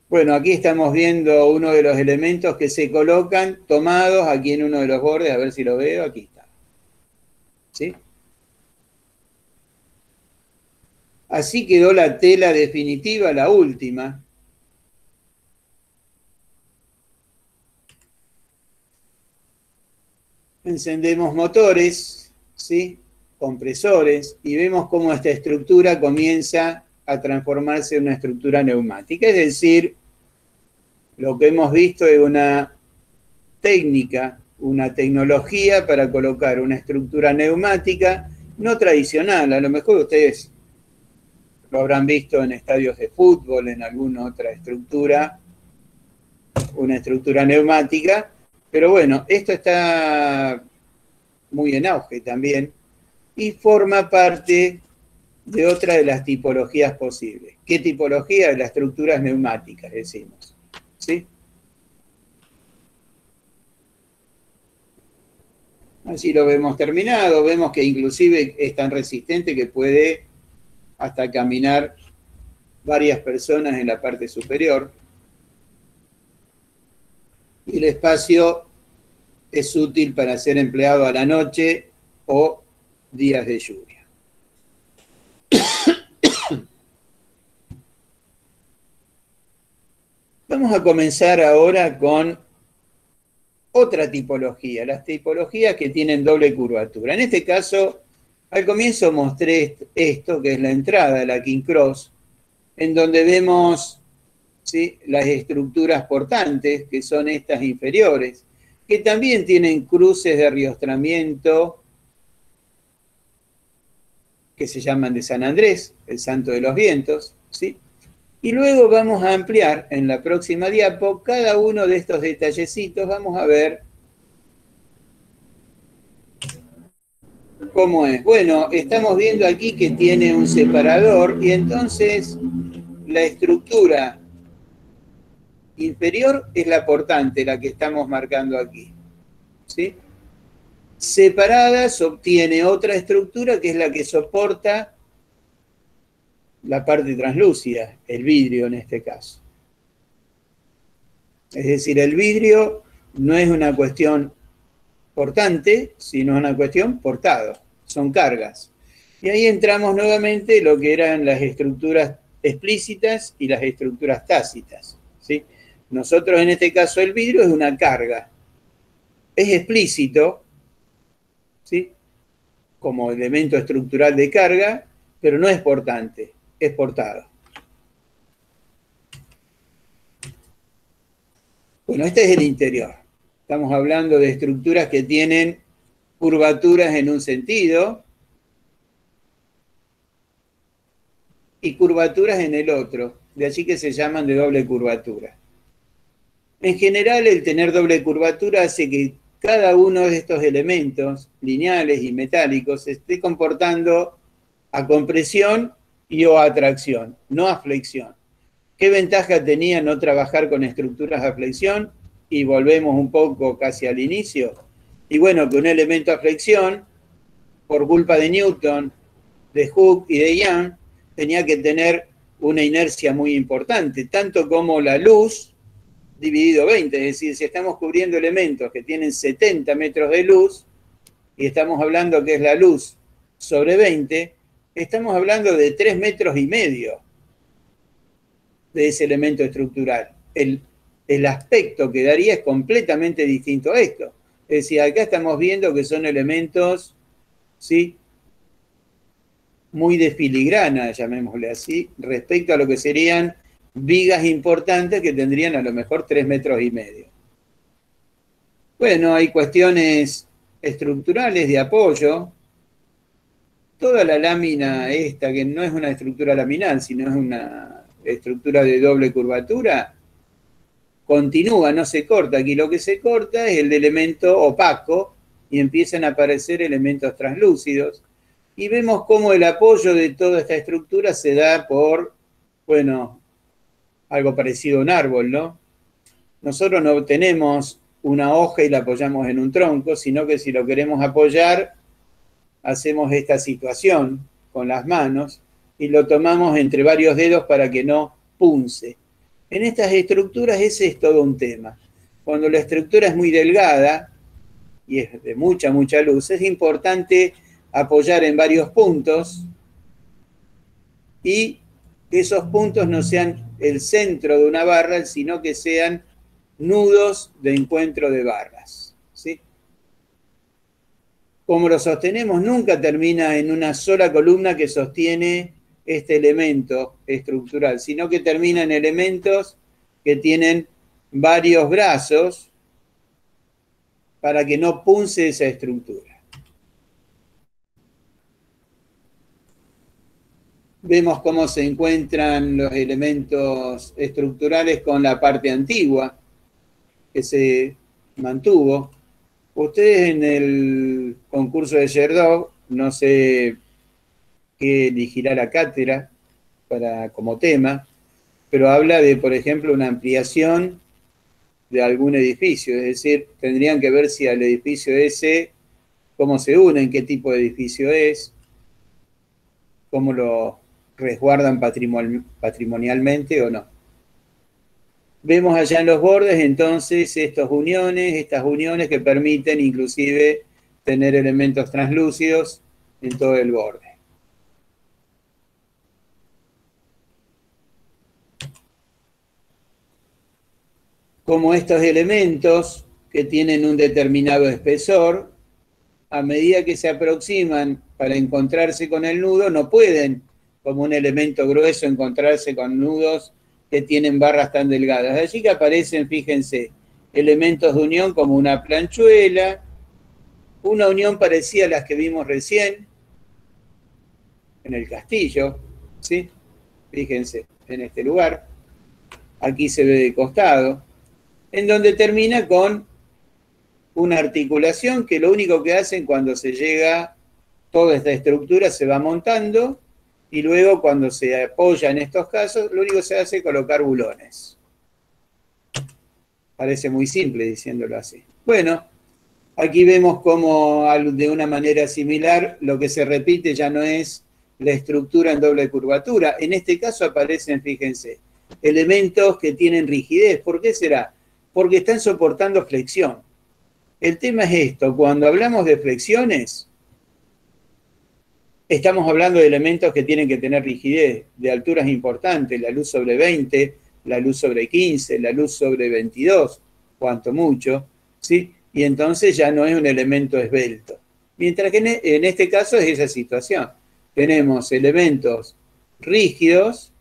Bueno, aquí estamos viendo uno de los elementos que se colocan tomados aquí en uno de los bordes, a ver si lo veo, aquí está, ¿sí? Así quedó la tela definitiva, la última. Encendemos motores, ¿sí? Compresores, y vemos cómo esta estructura comienza a transformarse en una estructura neumática. Es decir, lo que hemos visto es una técnica, una tecnología para colocar una estructura neumática no tradicional. A lo mejor ustedes lo habrán visto en estadios de fútbol, en alguna otra estructura, una estructura neumática, pero bueno, esto está muy en auge también y forma parte de otra de las tipologías posibles. ¿Qué tipología? De las estructuras neumáticas, decimos, ¿sí? Así lo vemos terminado, vemos que inclusive es tan resistente que puede hasta caminar varias personas en la parte superior. Y el espacio es útil para ser empleado a la noche o días de lluvia. Vamos a comenzar ahora con otra tipología, las tipologías que tienen doble curvatura. En este caso, al comienzo mostré esto, que es la entrada, la King Cross, en donde vemos, ¿sí?, las estructuras portantes, que son estas inferiores, que también tienen cruces de ariostramiento, que se llaman de San Andrés, el Santo de los Vientos, ¿sí? Y luego vamos a ampliar en la próxima diapo cada uno de estos detallecitos. Vamos a ver cómo es. Bueno, estamos viendo aquí que tiene un separador y entonces la estructura inferior es la portante, la que estamos marcando aquí, ¿sí? Separada se obtiene otra estructura que es la que soporta la parte translúcida, el vidrio en este caso. Es decir, el vidrio no es una cuestión portante, sino una cuestión portado, son cargas. Y ahí entramos nuevamente en lo que eran las estructuras explícitas y las estructuras tácitas, ¿sí? Nosotros en este caso el vidrio es una carga, es explícito, ¿sí?, como elemento estructural de carga, pero no es portante, es portado. Bueno, este es el interior. Estamos hablando de estructuras que tienen curvaturas en un sentido y curvaturas en el otro, de allí que se llaman de doble curvatura. En general, el tener doble curvatura hace que cada uno de estos elementos lineales y metálicos se esté comportando a compresión y o a atracción, no a flexión. ¿Qué ventaja tenía no trabajar con estructuras a flexión? Y volvemos un poco casi al inicio. Y bueno, que un elemento a flexión, por culpa de Newton, de Hooke y de Young, tenía que tener una inercia muy importante, tanto como la luz dividido 20, es decir, si estamos cubriendo elementos que tienen 70 metros de luz, y estamos hablando que es la luz sobre 20, estamos hablando de 3,5 metros de ese elemento estructural. El aspecto que daría es completamente distinto a esto. Es decir, acá estamos viendo que son elementos, ¿sí?, muy de filigrana, llamémosle así, respecto a lo que serían vigas importantes que tendrían a lo mejor 3,5 metros. Bueno, hay cuestiones estructurales de apoyo. Toda la lámina esta, que no es una estructura laminal, sino es una estructura de doble curvatura, continúa, no se corta. Aquí lo que se corta es el elemento opaco y empiezan a aparecer elementos translúcidos. Y vemos cómo el apoyo de toda esta estructura se da por, bueno, algo parecido a un árbol, ¿no? Nosotros no tenemos una hoja y la apoyamos en un tronco, sino que si lo queremos apoyar, hacemos esta situación con las manos y lo tomamos entre varios dedos para que no punce. En estas estructuras ese es todo un tema. Cuando la estructura es muy delgada y es de mucha luz, es importante apoyar en varios puntos y que esos puntos no sean el centro de una barra, sino que sean nudos de encuentro de barras, ¿sí? Como lo sostenemos, nunca termina en una sola columna que sostiene este elemento estructural, sino que termina en elementos que tienen varios brazos para que no punce esa estructura. Vemos cómo se encuentran los elementos estructurales con la parte antigua que se mantuvo. Ustedes en el concurso de Sherdog, no sé qué elegirá la cátedra como tema, pero habla de, por ejemplo, una ampliación de algún edificio, es decir, tendrían que ver si al edificio ese, cómo se unen, qué tipo de edificio es, cómo lo resguardan patrimonialmente o no. Vemos allá en los bordes entonces estas uniones que permiten inclusive tener elementos translúcidos en todo el borde. Como estos elementos que tienen un determinado espesor, a medida que se aproximan para encontrarse con el nudo, no pueden, como un elemento grueso, encontrarse con nudos que tienen barras tan delgadas. De allí que aparecen, fíjense, elementos de unión como una planchuela, una unión parecida a las que vimos recién en el castillo, ¿sí? Fíjense, en este lugar. Aquí se ve de costado, en donde termina con una articulación que lo único que hacen cuando se llega, toda esta estructura se va montando y luego cuando se apoya en estos casos, lo único que se hace es colocar bulones. Parece muy simple diciéndolo así. Bueno, aquí vemos cómo de una manera similar lo que se repite ya no es la estructura en doble curvatura. En este caso aparecen, fíjense, elementos que tienen rigidez. ¿Por qué será? Porque están soportando flexión. El tema es esto, cuando hablamos de flexiones, estamos hablando de elementos que tienen que tener rigidez, de alturas importantes, la luz sobre 20, la luz sobre 15, la luz sobre 22, cuanto mucho, ¿sí? Y entonces ya no es un elemento esbelto. Mientras que en este caso es esa situación. Tenemos elementos rígidos,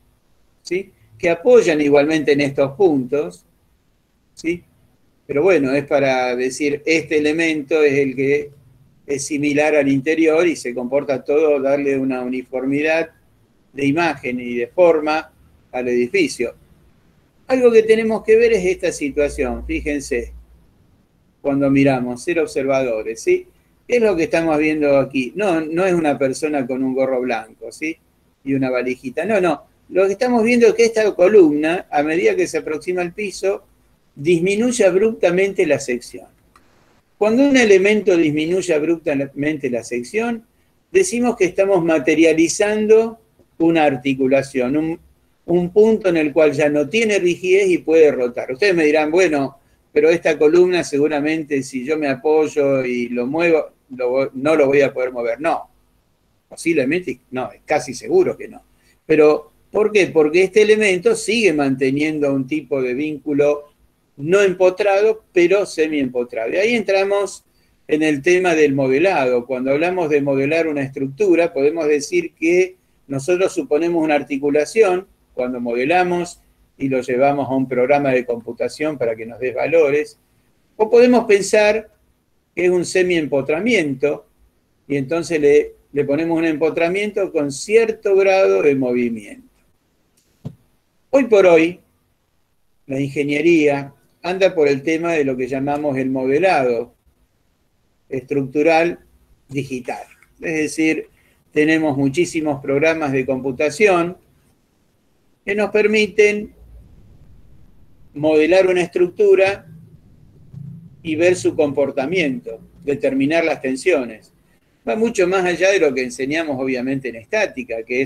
¿sí? Que apoyan igualmente en estos puntos, ¿sí? Pero bueno, es para decir, este elemento es el que es similar al interior y se comporta todo, darle una uniformidad de imagen y de forma al edificio. Algo que tenemos que ver es esta situación, fíjense, cuando miramos, ser observadores, ¿sí? ¿Qué es lo que estamos viendo aquí? No es una persona con un gorro blanco, ¿sí? Y una valijita, no. Lo que estamos viendo es que esta columna, a medida que se aproxima al piso, disminuye abruptamente la sección. Cuando un elemento disminuye abruptamente la sección, decimos que estamos materializando una articulación, un punto en el cual ya no tiene rigidez y puede rotar. Ustedes me dirán, bueno, pero esta columna seguramente si yo me apoyo y lo muevo, no lo voy a poder mover. No, posiblemente, no, es casi seguro que no. Pero, ¿por qué? Porque este elemento sigue manteniendo un tipo de vínculo no empotrado, pero semi-empotrado. Y ahí entramos en el tema del modelado. Cuando hablamos de modelar una estructura, podemos decir que nosotros suponemos una articulación cuando modelamos y lo llevamos a un programa de computación para que nos dé valores, o podemos pensar que es un semi-empotramiento y entonces le ponemos un empotramiento con cierto grado de movimiento. Hoy por hoy, la ingeniería anda por el tema de lo que llamamos el modelado estructural digital. Es decir, tenemos muchísimos programas de computación que nos permiten modelar una estructura y ver su comportamiento, determinar las tensiones. Va mucho más allá de lo que enseñamos obviamente en estática, que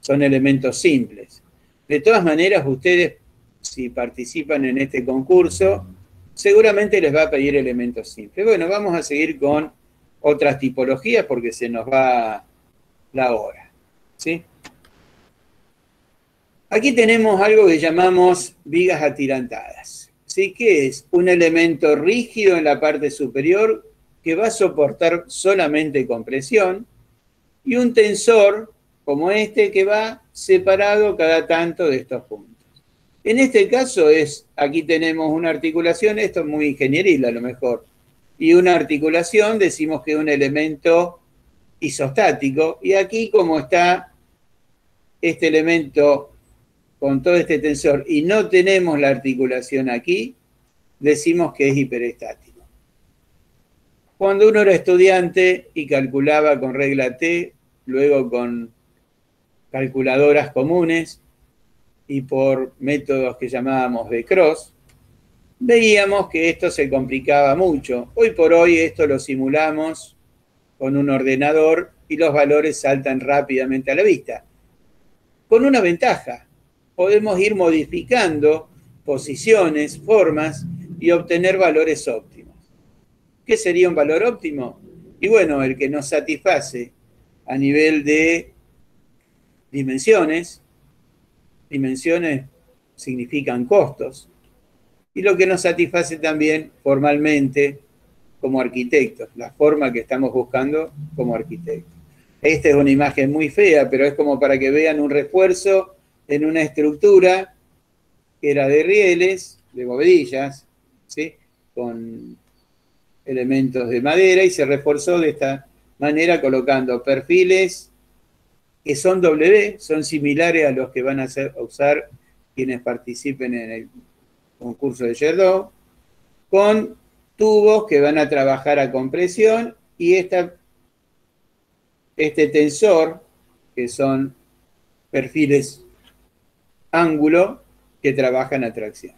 son elementos simples. De todas maneras, ustedes, si participan en este concurso, seguramente les va a pedir elementos simples. Bueno, vamos a seguir con otras tipologías porque se nos va la hora, ¿sí? Aquí tenemos algo que llamamos vigas atirantadas, ¿sí? Que es un elemento rígido en la parte superior que va a soportar solamente compresión y un tensor como este que va separado cada tanto de estos puntos. En este caso aquí tenemos una articulación, esto es muy ingenieril a lo mejor, y una articulación decimos que es un elemento isostático, y aquí como está este elemento con todo este tensor y no tenemos la articulación aquí, decimos que es hiperestático. Cuando uno era estudiante y calculaba con regla T, luego con calculadoras comunes y por métodos que llamábamos de Cross, veíamos que esto se complicaba mucho. Hoy por hoy esto lo simulamos con un ordenador y los valores saltan rápidamente a la vista. Con una ventaja, podemos ir modificando posiciones, formas y obtener valores óptimos. ¿Qué sería un valor óptimo? Y bueno, el que nos satisface a nivel de dimensiones. Dimensiones significan costos. y lo que nos satisface también formalmente como arquitectos, la forma que estamos buscando como arquitectos. Esta es una imagen muy fea, pero es como para que vean un refuerzo en una estructura que era de rieles, de bovedillas, ¿sí? Con elementos de madera, y se reforzó de esta manera colocando perfiles que son W, son similares a los que van a usar quienes participen en el concurso de Yerdó, con tubos que van a trabajar a compresión y este tensor, que son perfiles ángulo, que trabajan a tracción.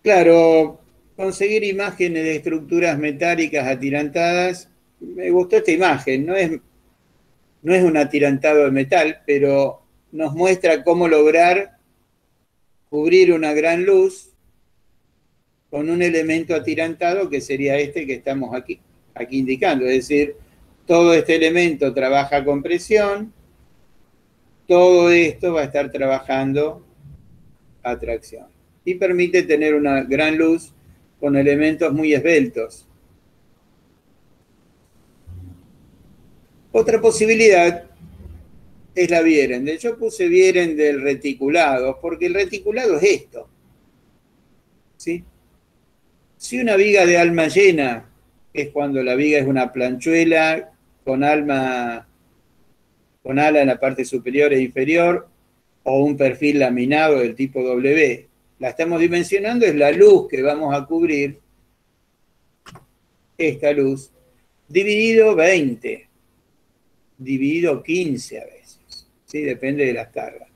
Claro, conseguir imágenes de estructuras metálicas atirantadas, me gustó esta imagen, no es un atirantado de metal, pero nos muestra cómo lograr cubrir una gran luz con un elemento atirantado que sería este que estamos aquí indicando. Es decir, todo este elemento trabaja con presión, todo esto va a estar trabajando a tracción. Y permite tener una gran luz con elementos muy esbeltos. Otra posibilidad es la Vierendel. Yo puse Vierendel reticulado, porque el reticulado es esto, ¿sí? Si una viga de alma llena, es cuando la viga es una planchuela con ala en la parte superior e inferior, o un perfil laminado del tipo W, la estamos dimensionando, es la luz que vamos a cubrir, esta luz, dividido 20, dividido 15 a veces, ¿sí? Depende de las cargas.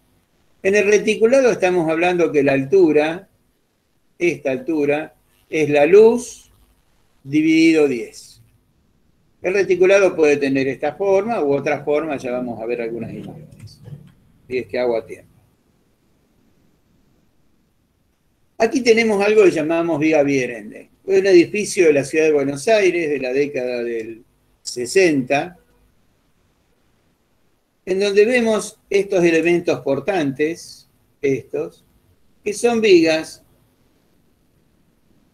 En el reticulado estamos hablando que la altura, esta altura, es la luz dividido 10. El reticulado puede tener esta forma u otra forma, ya vamos a ver algunas imágenes, si es que hago a tiempo. Aquí tenemos algo que llamamos Viga Vierendel. Es un edificio de la ciudad de Buenos Aires de la década del 60, en donde vemos estos elementos portantes, que son vigas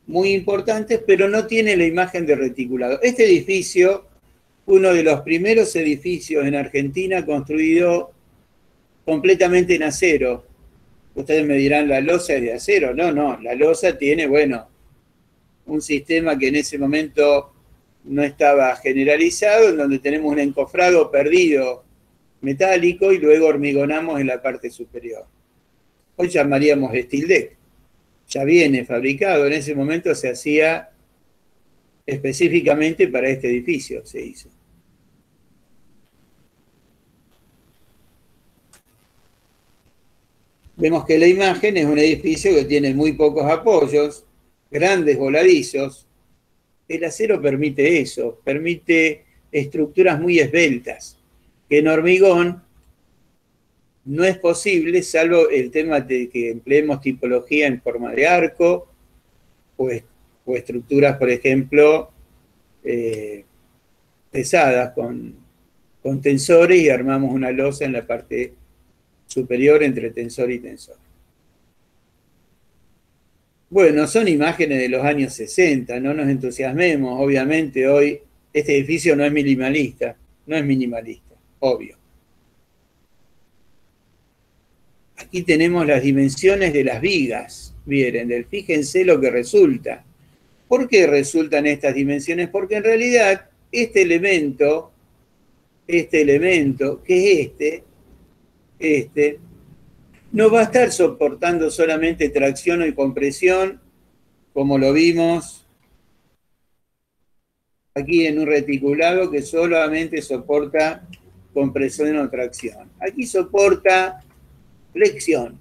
muy importantes, pero no tiene la imagen de reticulado. Este edificio, uno de los primeros edificios en Argentina construido completamente en acero. Ustedes me dirán, ¿la losa es de acero? No, la losa tiene, bueno, un sistema que en ese momento no estaba generalizado, en donde tenemos un encofrado perdido metálico y luego hormigonamos en la parte superior. Hoy llamaríamos steel deck. Ya viene fabricado, en ese momento se hacía específicamente para este edificio, se hizo. Vemos que la imagen es un edificio que tiene muy pocos apoyos, grandes voladizos. El acero permite eso, permite estructuras muy esbeltas, que en hormigón no es posible, salvo el tema de que empleemos tipología en forma de arco o estructuras, por ejemplo, pesadas con tensores y armamos una losa en la parte superior entre tensor y tensor. Bueno, son imágenes de los años 60, no nos entusiasmemos, obviamente hoy este edificio no es minimalista, obvio. Aquí tenemos las dimensiones de las vigas, Vierendel, fíjense lo que resulta. ¿Por qué resultan estas dimensiones? Porque en realidad este elemento, que es este, no va a estar soportando solamente tracción y compresión, como lo vimos aquí en un reticulado que solamente soporta compresión o tracción. Aquí soporta flexión.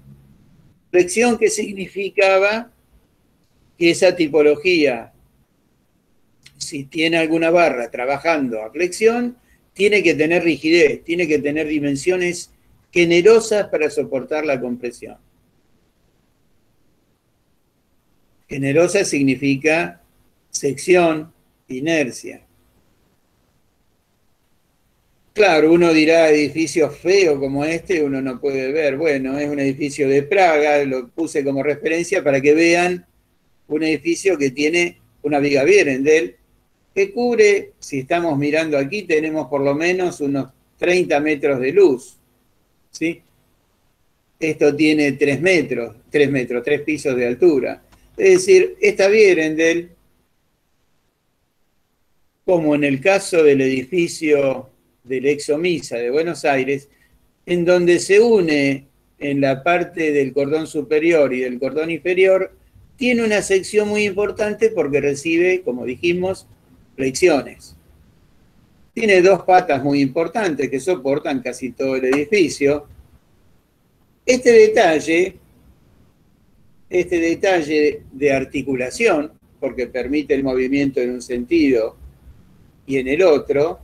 Flexión que significaba que esa tipología, si tiene alguna barra trabajando a flexión, tiene que tener rigidez, tiene que tener dimensiones generosas para soportar la compresión. Generosa significa sección, inercia. Claro, uno dirá edificio feo como este, uno no puede ver. Bueno, es un edificio de Praga, lo puse como referencia para que vean un edificio que tiene una viga Vierendel, que cubre, si estamos mirando aquí, tenemos por lo menos unos 30 metros de luz, ¿sí? Esto tiene 3 pisos de altura. Es decir, esta Vierendel, como en el caso del edificio del Exomisa de Buenos Aires, en donde se une en la parte del cordón superior y del cordón inferior, tiene una sección muy importante porque recibe, como dijimos, flexiones. Tiene dos patas muy importantes que soportan casi todo el edificio. Este detalle de articulación, porque permite el movimiento en un sentido y en el otro,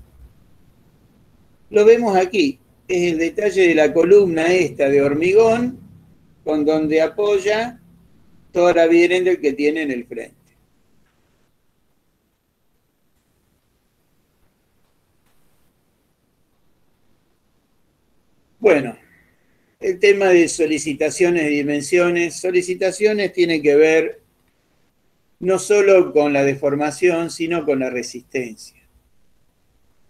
lo vemos aquí. Es el detalle de la columna esta de hormigón, con donde apoya toda la Vierendel que tiene en el frente. Bueno, el tema de solicitaciones de dimensiones. Solicitaciones tiene que ver no solo con la deformación, sino con la resistencia.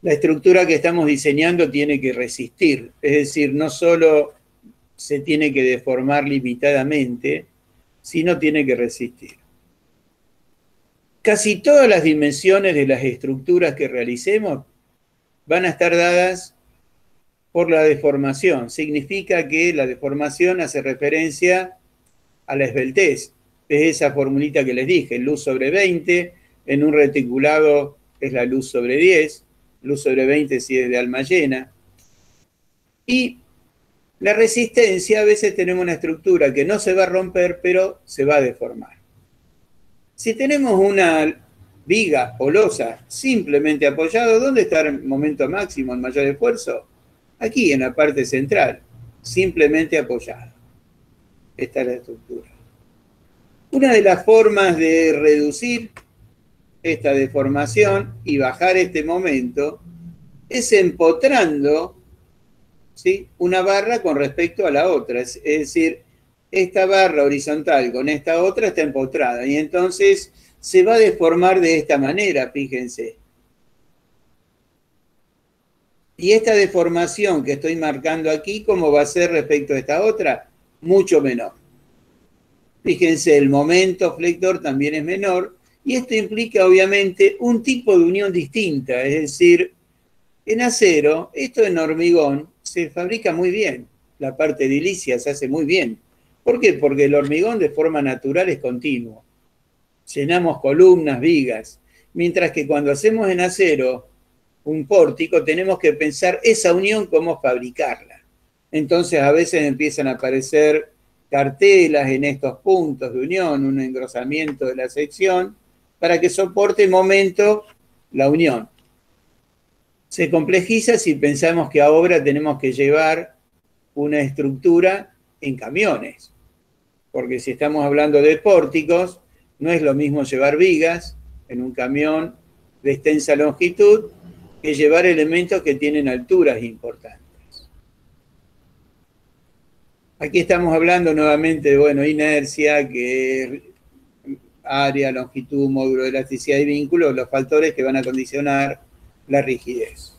La estructura que estamos diseñando tiene que resistir, es decir, no solo se tiene que deformar limitadamente, sino tiene que resistir. Casi todas las dimensiones de las estructuras que realicemos van a estar dadas por la deformación. Significa que la deformación hace referencia a la esbeltez. Es esa formulita que les dije, luz sobre 20, en un reticulado es la luz sobre 10, luz sobre 20 si es de alma llena. Y la resistencia, a veces tenemos una estructura que no se va a romper, pero se va a deformar. Si tenemos una viga o losa simplemente apoyado, ¿dónde está el momento máximo, el mayor esfuerzo? Aquí, en la parte central, simplemente apoyado. Esta es la estructura. Una de las formas de reducir esta deformación y bajar este momento es empotrando, ¿sí?, una barra con respecto a la otra. Es decir, esta barra horizontal con esta otra está empotrada y entonces se va a deformar de esta manera, fíjense. Y esta deformación que estoy marcando aquí, ¿cómo va a ser respecto a esta otra? Mucho menor. Fíjense, el momento flector también es menor y esto implica obviamente un tipo de unión distinta, es decir, en acero, esto en hormigón se fabrica muy bien, la parte edilicia se hace muy bien. ¿Por qué? Porque el hormigón de forma natural es continuo. Llenamos columnas, vigas, mientras que cuando hacemos en acero un pórtico tenemos que pensar esa unión cómo fabricarla. Entonces a veces empiezan a aparecer cartelas en estos puntos de unión, un engrosamiento de la sección, para que soporte el momento la unión. Se complejiza si pensamos que ahora tenemos que llevar una estructura en camiones, porque si estamos hablando de pórticos, no es lo mismo llevar vigas en un camión de extensa longitud que llevar elementos que tienen alturas importantes. Aquí estamos hablando nuevamente de, bueno, inercia, que es área, longitud, módulo de elasticidad y vínculo, los factores que van a condicionar la rigidez.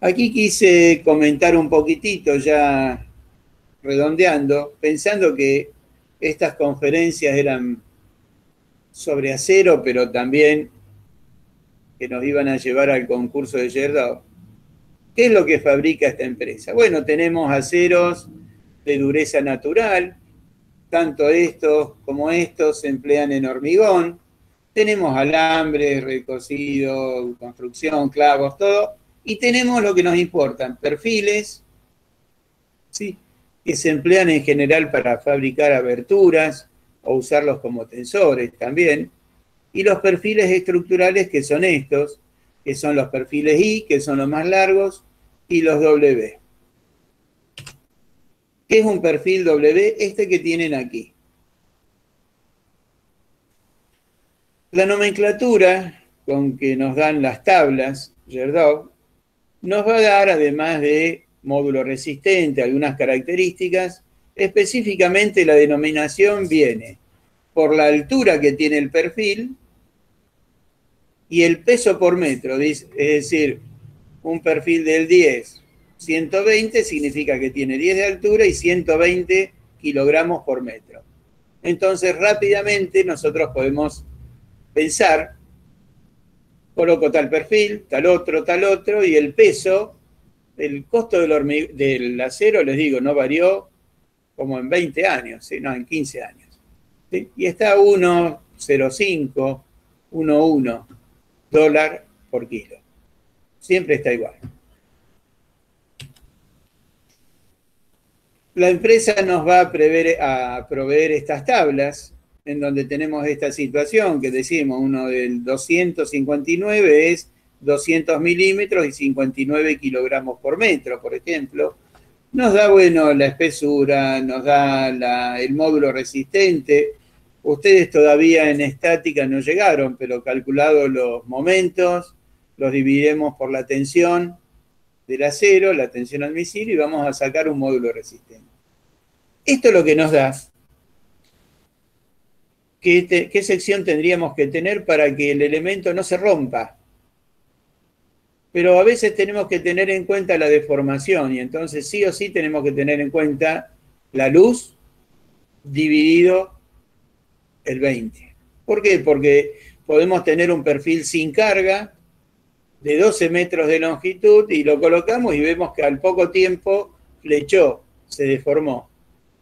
Aquí quise comentar un poquitito, ya redondeando, pensando que estas conferencias eran sobre acero, pero también que nos iban a llevar al concurso de Gerdau. ¿Qué es lo que fabrica esta empresa? Bueno, tenemos aceros de dureza natural, tanto estos como estos se emplean en hormigón, tenemos alambres, recocido, construcción, clavos, todo, y tenemos lo que nos importan, perfiles, ¿sí?, que se emplean en general para fabricar aberturas o usarlos como tensores también, y los perfiles estructurales que son estos, que son los perfiles I, que son los más largos, y los W. ¿Qué es un perfil W? Este que tienen aquí. La nomenclatura con que nos dan las tablas, Gerdau, nos va a dar, además de módulo resistente, algunas características. Específicamente la denominación viene por la altura que tiene el perfil y el peso por metro. Es decir, un perfil del 10, 120 significa que tiene 10 de altura y 120 kilogramos por metro. Entonces, rápidamente nosotros podemos pensar, coloco tal perfil, tal otro, y el peso, el costo del acero, les digo, no varió como en 20 años, ¿sí? No, en 15 años. ¿Sí? Y está a 1,05, 1,1 dólar por kilo. Siempre está igual. La empresa nos va a proveer estas tablas en donde tenemos esta situación que decimos, uno del 259 es 200 milímetros y 59 kilogramos por metro, por ejemplo. Nos da, bueno, la espesura, nos da el módulo resistente. Ustedes todavía en estática no llegaron, pero calculados los momentos, los dividimos por la tensión del acero, la tensión al misil, y vamos a sacar un módulo resistente. Esto es lo que nos da qué sección tendríamos que tener para que el elemento no se rompa. Pero a veces tenemos que tener en cuenta la deformación, y entonces sí o sí tenemos que tener en cuenta la luz dividido el 20. ¿Por qué? Porque podemos tener un perfil sin carga de 12 metros de longitud y lo colocamos y vemos que al poco tiempo flechó, se deformó.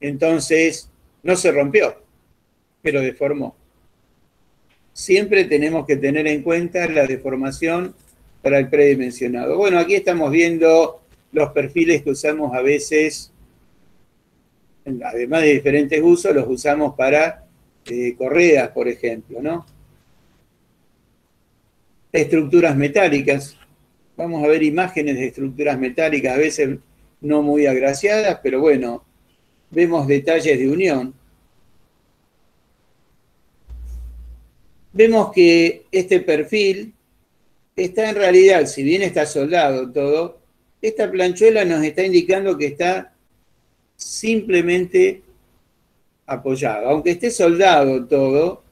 Entonces, no se rompió, pero deformó. Siempre tenemos que tener en cuenta la deformación para el predimensionado. Bueno, aquí estamos viendo los perfiles que usamos a veces, además de diferentes usos, los usamos para correas, por ejemplo, ¿no? Estructuras metálicas. Vamos a ver imágenes de estructuras metálicas, a veces no muy agraciadas, pero bueno, vemos detalles de unión. Vemos que este perfil está en realidad, si bien está soldado todo, esta planchuela nos está indicando que está simplemente apoyado. Aunque esté soldado todo,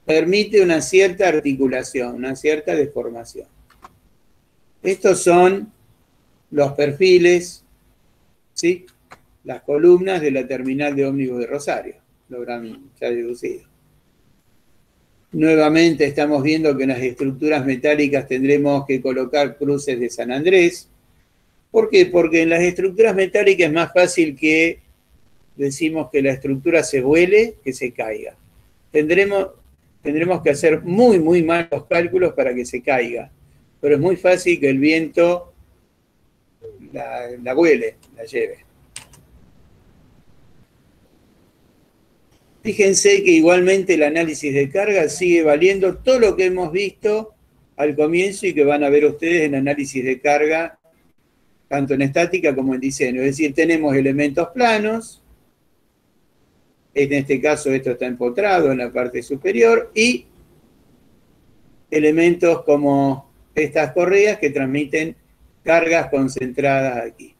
permite una cierta articulación, una cierta deformación. Estos son los perfiles, ¿sí? Las columnas de la terminal de ómnibus de Rosario, lo habrán ya deducido. Nuevamente estamos viendo que en las estructuras metálicas tendremos que colocar cruces de San Andrés. ¿Por qué? Porque en las estructuras metálicas es más fácil que decimos que la estructura se vuele que se caiga. Tendremos que hacer muy, muy malos cálculos para que se caiga. Pero es muy fácil que el viento la vuele, la lleve. Fíjense que igualmente el análisis de carga sigue valiendo todo lo que hemos visto al comienzo y que van a ver ustedes en análisis de carga, tanto en estática como en diseño. Es decir, tenemos elementos planos, en este caso esto está empotrado en la parte superior, y elementos como estas correas que transmiten cargas concentradas aquí.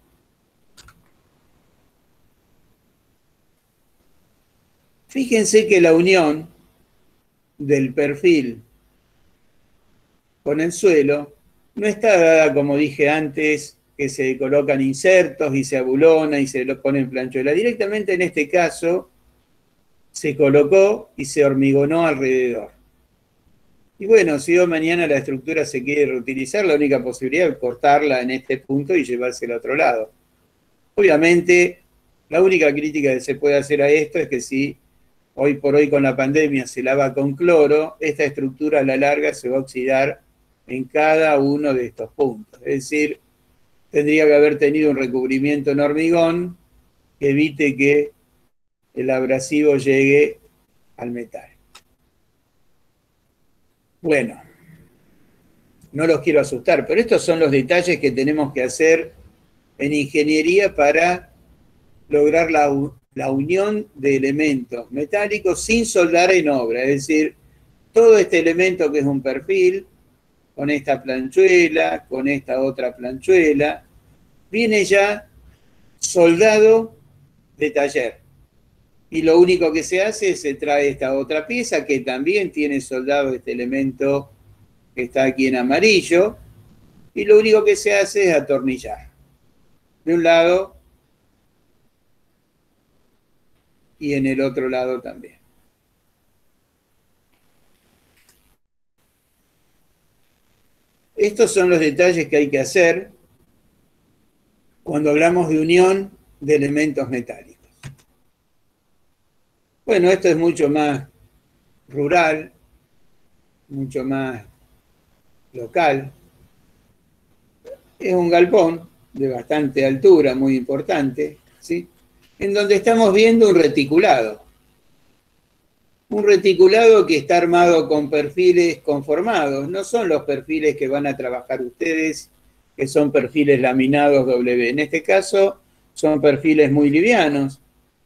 Fíjense que la unión del perfil con el suelo no está dada, como dije antes, que se colocan insertos y se abulona y se lo pone en planchuela. Directamente en este caso se colocó y se hormigonó alrededor. Y bueno, si hoy mañana la estructura se quiere reutilizar, la única posibilidad es cortarla en este punto y llevársela a otro lado. Obviamente, la única crítica que se puede hacer a esto es que si hoy por hoy con la pandemia se lava con cloro, esta estructura a la larga se va a oxidar en cada uno de estos puntos. Es decir, tendría que haber tenido un recubrimiento en hormigón que evite que el abrasivo llegue al metal. Bueno, no los quiero asustar, pero estos son los detalles que tenemos que hacer en ingeniería para lograr la unión de elementos metálicos sin soldar en obra. Es decir, todo este elemento que es un perfil, con esta planchuela, con esta otra planchuela. Viene ya soldado de taller. Y lo único que se hace es se trae esta otra pieza que también tiene soldado este elemento que está aquí en amarillo. Y lo único que se hace es atornillar. De un lado y en el otro lado también. Estos son los detalles que hay que hacer cuando hablamos de unión de elementos metálicos. Bueno, esto es mucho más rural, mucho más local. Es un galpón de bastante altura, muy importante, ¿sí? En donde estamos viendo un reticulado. Un reticulado que está armado con perfiles conformados. No son los perfiles que van a trabajar ustedes, que son perfiles laminados W. En este caso, son perfiles muy livianos.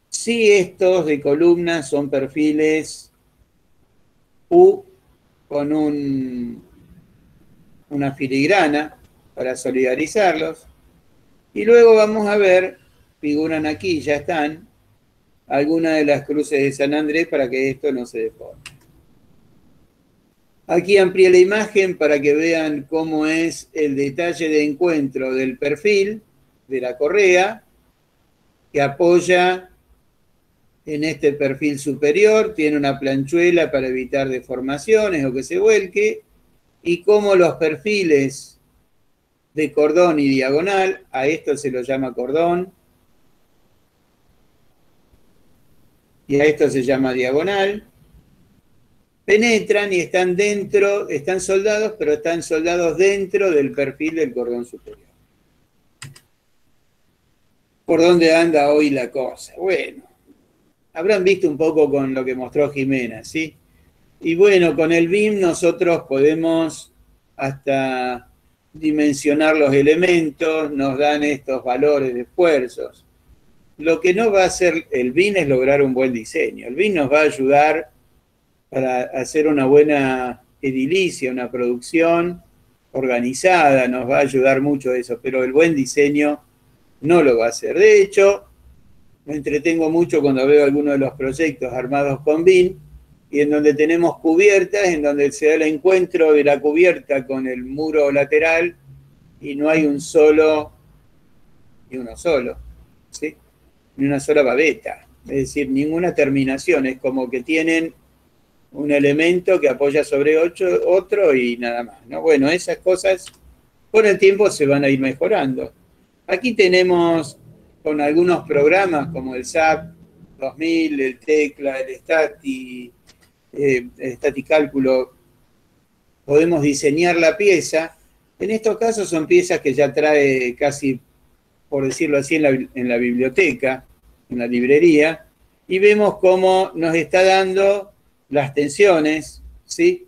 Sí, estos de columnas son perfiles U con una filigrana para solidarizarlos. Y luego vamos a ver, figuran aquí, ya están, algunas de las cruces de San Andrés para que esto no se deforme. Aquí amplié la imagen para que vean cómo es el detalle de encuentro del perfil de la correa que apoya en este perfil superior, tiene una planchuela para evitar deformaciones o que se vuelque, y cómo los perfiles de cordón y diagonal, a esto se lo llama cordón, y a esto se llama diagonal, penetran y están dentro, están soldados, pero están soldados dentro del perfil del cordón superior. ¿Por dónde anda hoy la cosa? Bueno, habrán visto un poco con lo que mostró Jimena, ¿sí? Y bueno, con el BIM nosotros podemos hasta dimensionar los elementos, nos dan estos valores de esfuerzos. Lo que no va a hacer el BIM es lograr un buen diseño. El BIM nos va a ayudar para hacer una buena edilicia, una producción organizada, nos va a ayudar mucho eso, pero el buen diseño no lo va a hacer. De hecho, me entretengo mucho cuando veo algunos de los proyectos armados con BIM, y en donde tenemos cubiertas, en donde se da el encuentro de la cubierta con el muro lateral, y no hay un solo, ni uno solo, ¿sí? Ni una sola babeta, es decir, ninguna terminación, es como que tienen un elemento que apoya sobre otro y nada más, ¿no? Bueno, esas cosas con el tiempo se van a ir mejorando. Aquí tenemos con algunos programas como el SAP 2000, el Tecla, el Staticálculo, podemos diseñar la pieza. En estos casos son piezas que ya trae casi, por decirlo así, en la biblioteca, en la librería, y vemos cómo nos está dando las tensiones, ¿sí?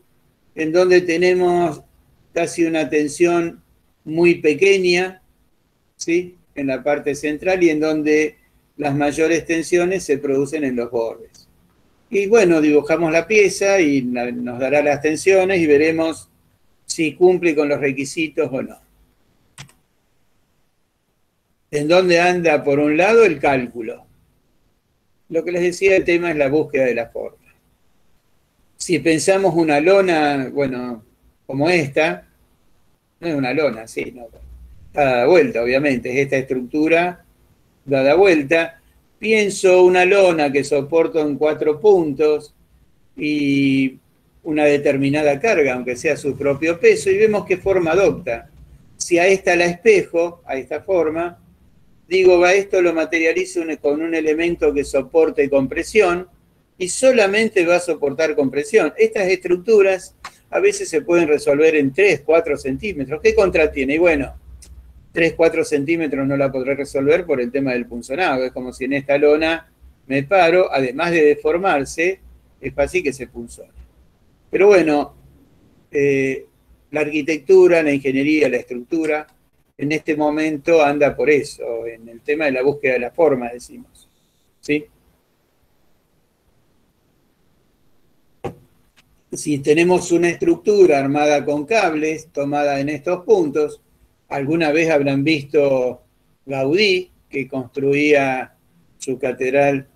En donde tenemos casi una tensión muy pequeña, ¿sí? En la parte central, y en donde las mayores tensiones se producen en los bordes. Y bueno, dibujamos la pieza y nos dará las tensiones y veremos si cumple con los requisitos o no. ¿En dónde anda, por un lado, el cálculo? Lo que les decía, el tema es la búsqueda de la forma. Si pensamos una lona, bueno, como esta, no es una lona, sí, no, dada vuelta, obviamente, es esta estructura dada vuelta. Pienso una lona que soporto en 4 puntos y una determinada carga, aunque sea su propio peso, y vemos qué forma adopta. Si a esta la espejo, a esta forma, digo, a esto lo materializo con un elemento que soporte compresión, y solamente va a soportar compresión. Estas estructuras a veces se pueden resolver en 3, 4 centímetros. ¿Qué contra tiene? Y bueno, 3, 4 centímetros no la podré resolver por el tema del punzonado. Es como si en esta lona me paro, además de deformarse, es fácil que se punzone. Pero bueno, la arquitectura, la ingeniería, la estructura, en este momento anda por eso, en el tema de la búsqueda de la forma, decimos. ¿Sí? si tenemos una estructura armada con cables, tomada en estos puntos, alguna vez habrán visto Gaudí, que construía su catedral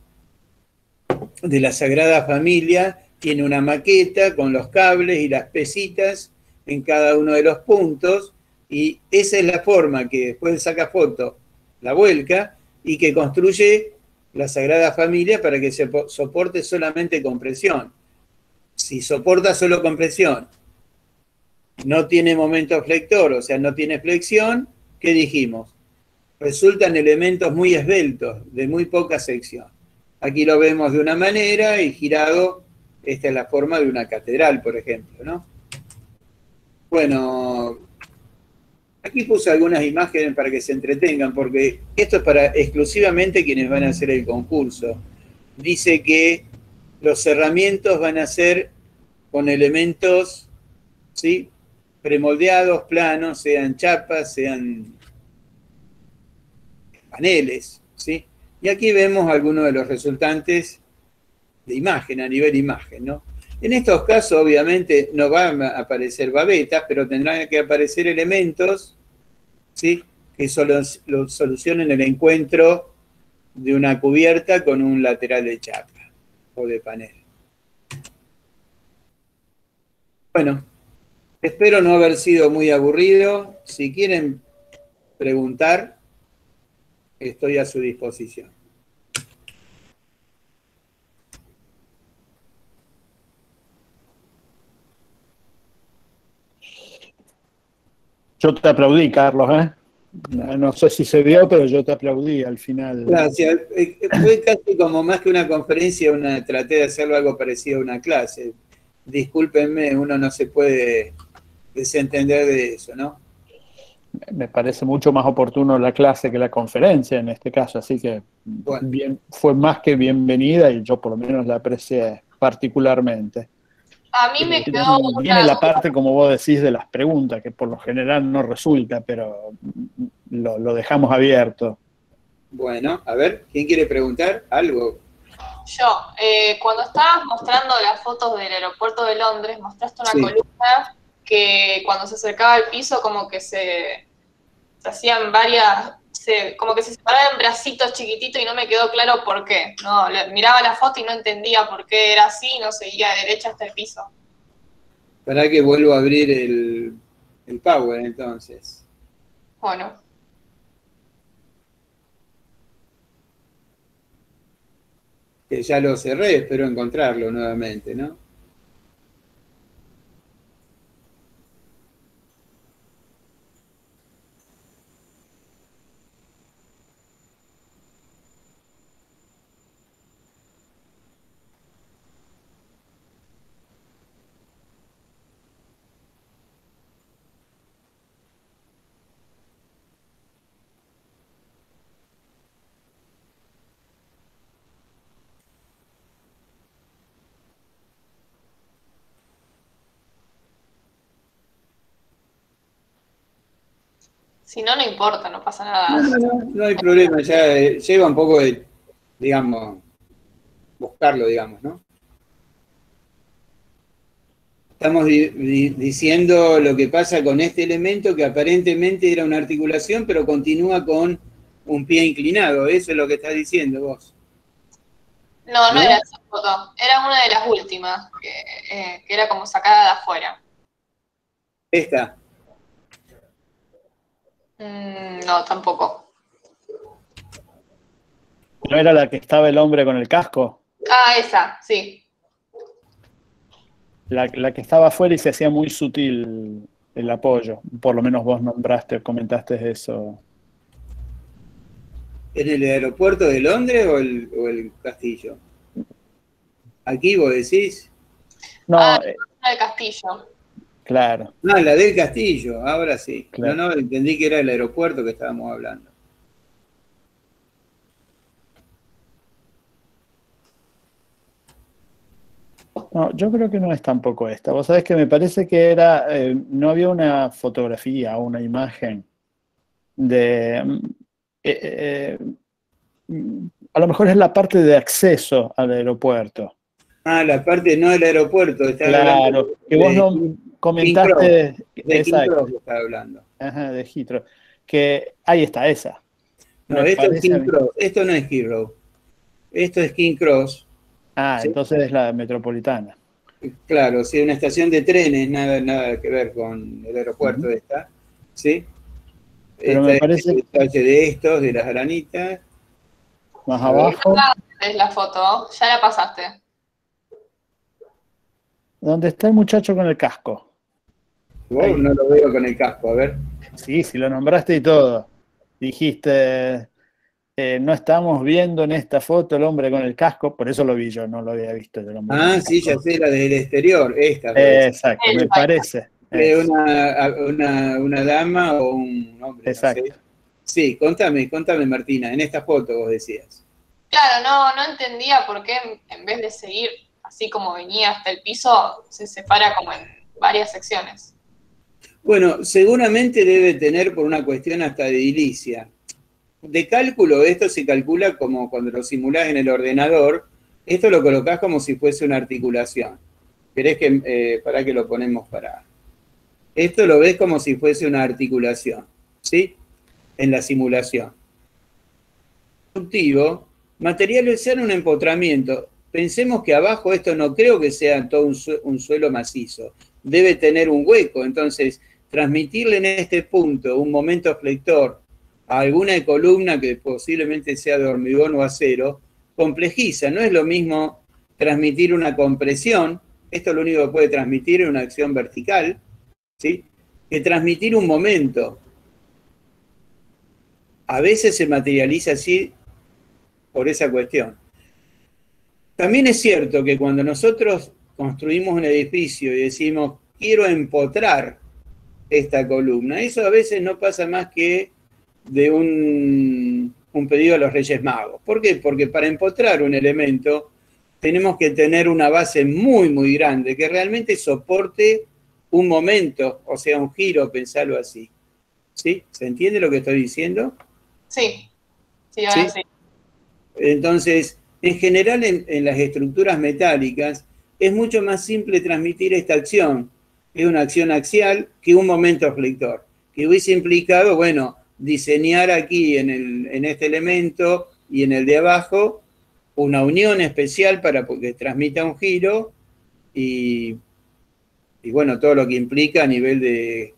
de la Sagrada Familia, tiene una maqueta con los cables y las pesitas en cada uno de los puntos, y esa es la forma que después saca foto, la vuelca, y que construye la Sagrada Familia para que se soporte solamente compresión. Si soporta solo compresión, no tiene momento flector, o sea, no tiene flexión, ¿qué dijimos? Resultan elementos muy esbeltos, de muy poca sección. Aquí lo vemos de una manera y girado, esta es la forma de una catedral, por ejemplo, ¿no? Bueno, aquí puse algunas imágenes para que se entretengan, porque esto es para exclusivamente quienes van a hacer el concurso. Dice que los cerramientos van a ser con elementos, ¿sí?, premoldeados, planos, sean chapas, sean paneles, ¿sí? Y aquí vemos algunos de los resultantes de imagen, a nivel imagen, ¿no? En estos casos, obviamente, no van a aparecer babetas, pero tendrán que aparecer elementos, ¿sí?, que solucionen el encuentro de una cubierta con un lateral de chapa o de panel. Bueno, espero no haber sido muy aburrido. Si quieren preguntar, estoy a su disposición. Yo te aplaudí, Carlos, ¿eh? No sé si se vio, pero yo te aplaudí al final. Gracias. Fue casi como más que una conferencia, traté de hacerlo algo parecido a una clase. Discúlpenme, uno no se puede desentender de eso, ¿no? Me parece mucho más oportuno la clase que la conferencia en este caso, así que Bueno, bien, fue más que bienvenida y yo por lo menos la aprecié particularmente. A mí me quedó Viene una la duda. parte, como vos decís, de las preguntas, que por lo general no resulta, pero lo dejamos abierto. bueno, a ver, ¿quién quiere preguntar algo? Yo, cuando estabas mostrando las fotos del aeropuerto de Londres, mostraste una Sí. columna que cuando se acercaba al piso como que se hacían varias, como que se separaban en bracitos chiquititos y no me quedó claro por qué. No, miraba la foto y no entendía por qué era así y no seguía derecha hasta el piso. Para que vuelvo a abrir el Power, entonces. Bueno, Que ya lo cerré, espero encontrarlo nuevamente, ¿no? si no, no importa, no pasa nada. No hay problema, ya lleva un poco de, digamos, buscarlo, digamos, ¿no? Estamos diciendo lo que pasa con este elemento que aparentemente era una articulación, pero continúa con un pie inclinado. Eso es lo que estás diciendo vos. No, no ¿No? era esa foto, era una de las últimas, que era como sacada de afuera. Esta. No, tampoco. ¿No era la que estaba el hombre con el casco? Ah, esa, sí. La que estaba afuera y se hacía muy sutil el apoyo. Por lo menos vos comentaste eso. ¿En el aeropuerto de Londres o el castillo? Aquí vos decís. No, El castillo. claro. Ah, la del castillo, ahora sí. Claro. No, entendí que era el aeropuerto que estábamos hablando. No, yo creo que no es tampoco esta. Vos sabés que me parece que no había una fotografía o una imagen de... a lo mejor es la parte de acceso al aeropuerto. Ah, la parte no del aeropuerto. Claro, que vos no comentaste. De King Exacto. Cross estaba hablando. Ajá, de Heathrow. Que ahí está esa. No, Me esto es parece a King mí. Cross. Esto no es Heathrow. Esto es King Cross. Ah, ¿Sí? entonces es la metropolitana. Claro, sí, una estación de trenes, nada que ver con el aeropuerto Ujú. esta. ¿Sí? Pero Esta me es el parece detalle de estos, de las granitas. más A ver. abajo, Es la foto, ya la pasaste. donde está el muchacho con el casco. Wow, Ahí. no lo veo con el casco, a ver. Sí, sí, lo nombraste y todo. Dijiste, no estamos viendo en esta foto el hombre con el casco, por eso lo vi yo, no lo había visto el hombre con Ah, el sí, ya casco. sé, la del exterior, esta puede ser. Exacto, me Exacto. parece. Es, Una dama o un hombre, no sé. exacto. Sí, contame, Martina, en esta foto vos decías. Claro, no entendía por qué en vez de seguir así como venía hasta el piso, se separa como en varias secciones. Bueno, seguramente debe tener por una cuestión hasta de edilicia. De cálculo, esto se calcula como cuando lo simulás en el ordenador, esto lo colocás como si fuese una articulación. ¿Querés que, para que lo ponemos para? Esto lo ves como si fuese una articulación, ¿sí? En la simulación. Constructivo, materiales sean un empotramiento. Pensemos que abajo esto no creo que sea todo un suelo macizo. Debe tener un hueco. Entonces, transmitirle en este punto un momento flector a alguna columna que posiblemente sea de hormigón o acero, complejiza. No es lo mismo transmitir una compresión, esto lo único que puede transmitir es una acción vertical, ¿sí? Que transmitir un momento. A veces se materializa así por esa cuestión. También es cierto que cuando nosotros construimos un edificio y decimos, quiero empotrar esta columna, eso a veces no pasa más que de un pedido a los Reyes Magos. ¿Por qué? Porque para empotrar un elemento tenemos que tener una base muy, muy grande, que realmente soporte un momento, o sea, un giro, pensarlo así. ¿Sí? ¿Se entiende lo que estoy diciendo? Sí, ahora ¿Sí? sí. Entonces, en general en las estructuras metálicas es mucho más simple transmitir esta acción, que es una acción axial, que un momento flector, que hubiese implicado, bueno, diseñar aquí en este elemento y en el de abajo una unión especial para que transmita un giro y bueno, todo lo que implica a nivel de,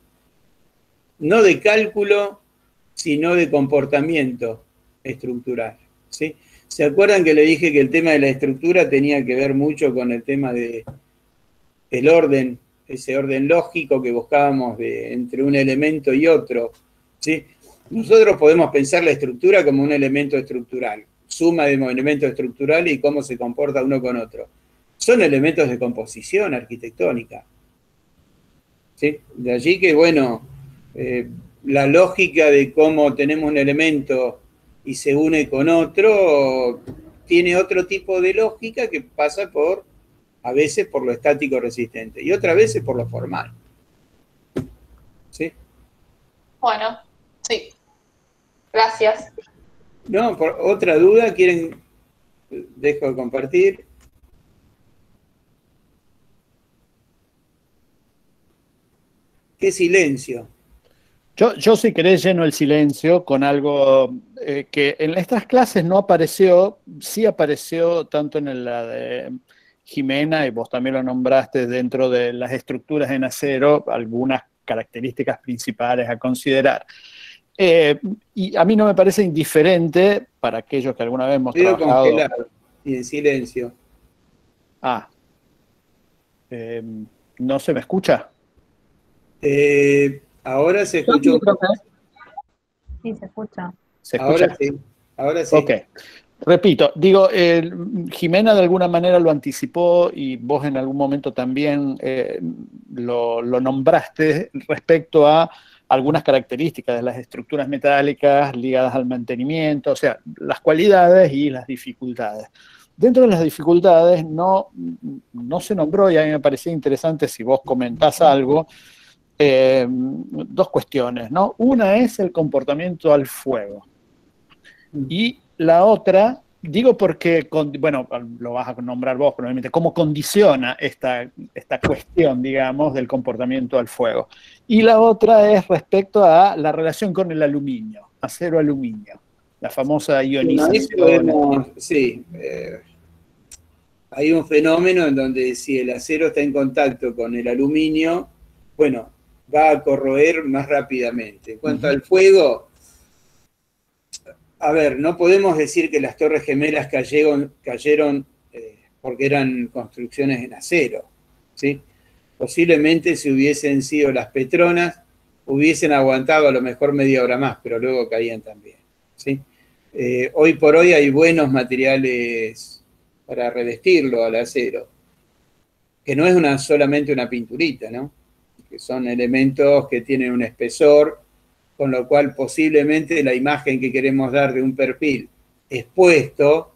no de cálculo, sino de comportamiento estructural, ¿sí? ¿Se acuerdan que le dije que el tema de la estructura tenía que ver mucho con el tema del orden, ese orden lógico que buscábamos entre un elemento y otro, ¿sí? Nosotros podemos pensar la estructura como un elemento estructural, suma de elementos estructurales y cómo se comporta uno con otro. Son elementos de composición arquitectónica, ¿sí? De allí que, bueno, la lógica de cómo tenemos un elemento y se une con otro, tiene otro tipo de lógica que pasa por, a veces por lo estático resistente y otras veces por lo formal. ¿Sí? Bueno, sí. Gracias. No, por otra duda, ¿quieren? Dejo de compartir. Qué silencio. Yo si querés lleno el silencio con algo que en estas clases no apareció, sí apareció tanto en la de Jimena, y vos también lo nombraste dentro de las estructuras en acero, algunas características principales a considerar. Y a mí no me parece indiferente para aquellos que alguna vez hemos Quedo trabajado. congelado y en silencio. ¿No se me escucha? Ahora se escuchó un poco. Sí, se escucha. ¿Se escucha? Ahora sí, ahora sí. Ok. Repito, digo, Jimena de alguna manera lo anticipó y vos en algún momento también lo nombraste respecto a algunas características de las estructuras metálicas ligadas al mantenimiento, o sea, las cualidades y las dificultades. Dentro de las dificultades no se nombró, y a mí me parecía interesante si vos comentás algo, dos cuestiones, ¿no? Una es el comportamiento al fuego y la otra Digo porque, bueno, lo vas a nombrar vos probablemente, cómo condiciona esta cuestión, digamos, del comportamiento al fuego. Y la otra es respecto a la relación con el aluminio, acero-aluminio, la famosa Bueno, ahí ionización. podemos, sí, hay un fenómeno en donde si el acero está en contacto con el aluminio, bueno, va a corroer más rápidamente. En cuanto al fuego, a ver, no podemos decir que las Torres Gemelas cayeron porque eran construcciones en acero, ¿sí? Posiblemente si hubiesen sido las Petronas, hubiesen aguantado a lo mejor media hora más, pero luego caían también, ¿sí? Hoy por hoy hay buenos materiales para revestirlo al acero, que no es solamente una pinturita, ¿no? Que son elementos que tienen un espesor, con lo cual posiblemente la imagen que queremos dar de un perfil expuesto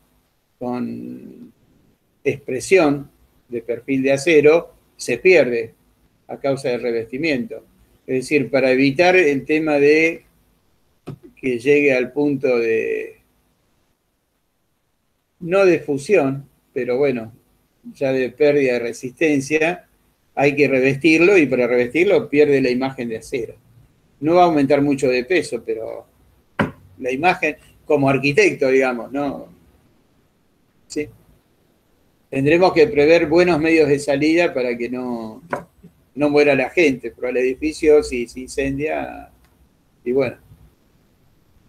con expresión de perfil de acero se pierde a causa del revestimiento. Es decir, para evitar el tema de que llegue al punto de, no de fusión, pero bueno, ya de pérdida de resistencia, hay que revestirlo y para revestirlo pierde la imagen de acero. No va a aumentar mucho de peso, pero la imagen, como arquitecto, digamos, ¿no? Sí. Tendremos que prever buenos medios de salida para que no muera la gente, pero el edificio si se incendia, y bueno.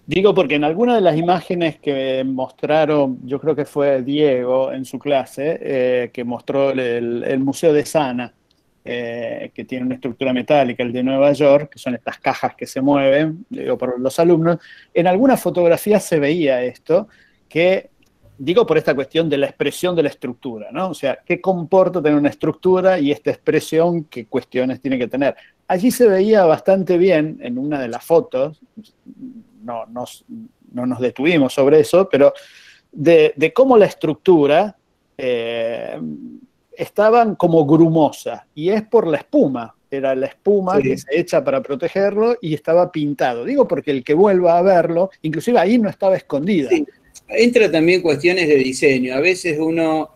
Digo porque en alguna de las imágenes que mostraron, yo creo que fue Diego en su clase, que mostró el Museo de Sana, que tiene una estructura metálica, el de Nueva York, que son estas cajas que se mueven, digo, por los alumnos, en algunas fotografías se veía esto, que digo por esta cuestión de la expresión de la estructura, ¿no? O sea, ¿qué comporta tener una estructura y esta expresión, qué cuestiones tiene que tener? Allí se veía bastante bien en una de las fotos, no nos detuvimos sobre eso, pero de cómo la estructura estaban como grumosa, y es por la espuma, era la espuma Sí. que se echa para protegerlo y estaba pintado. Digo porque el que vuelva a verlo, inclusive ahí no estaba escondida. Sí. Entra también cuestiones de diseño. A veces uno,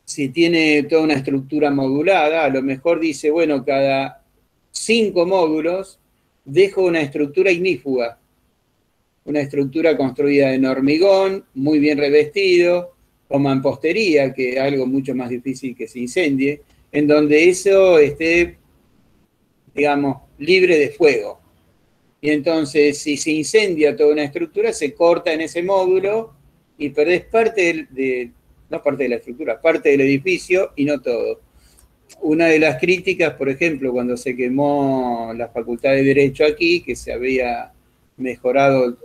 si tiene toda una estructura modulada, a lo mejor dice, bueno, cada 5 módulos dejo una estructura ignífuga, una estructura construida en hormigón, muy bien revestido, o mampostería, que es algo mucho más difícil que se incendie, en donde eso esté, digamos, libre de fuego. Y entonces, si se incendia toda una estructura, se corta en ese módulo y perdés no parte de la estructura, parte del edificio y no todo. Una de las críticas, por ejemplo, cuando se quemó la Facultad de Derecho aquí, que se había mejorado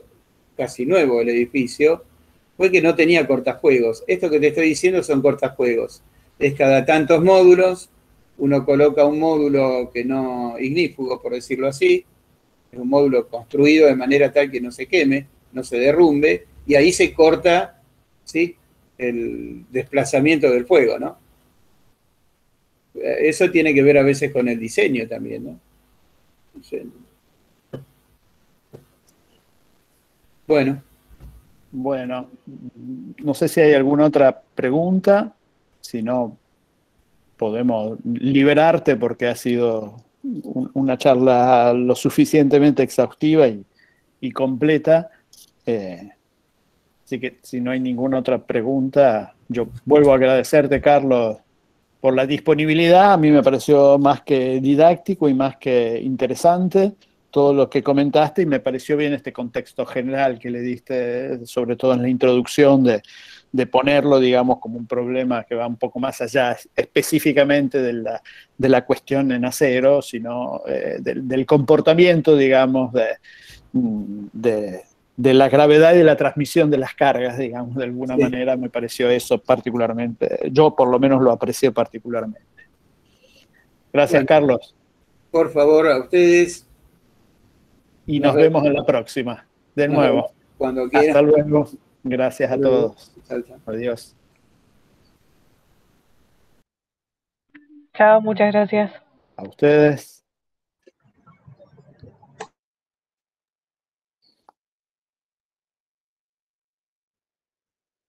casi nuevo el edificio, fue que no tenía cortafuegos. Esto que te estoy diciendo son cortafuegos. Es cada tantos módulos, uno coloca un módulo que no ignífugo, por decirlo así, es un módulo construido de manera tal que no se queme, no se derrumbe, y ahí se corta, ¿sí?, el desplazamiento del fuego, ¿no? Eso tiene que ver a veces con el diseño también, ¿no? Bueno. Bueno, no sé si hay alguna otra pregunta, si no podemos liberarte porque ha sido una charla lo suficientemente exhaustiva y completa. Así que si no hay ninguna otra pregunta, yo vuelvo a agradecerte, Carlos, por la disponibilidad. A mí me pareció más que didáctico y más que interesante todo lo que comentaste, y me pareció bien este contexto general que le diste, sobre todo en la introducción, de ponerlo, digamos, como un problema que va un poco más allá específicamente de la cuestión en acero, sino del comportamiento, digamos, de la gravedad y de la transmisión de las cargas, digamos, de alguna manera. Me pareció eso particularmente, yo por lo menos lo aprecié particularmente. Gracias, bueno, Carlos. Por favor, a ustedes. Y nos vemos en la próxima, de nuevo. Cuando quieran. Hasta luego. Gracias a todos. Adiós. Chao, muchas gracias. A ustedes.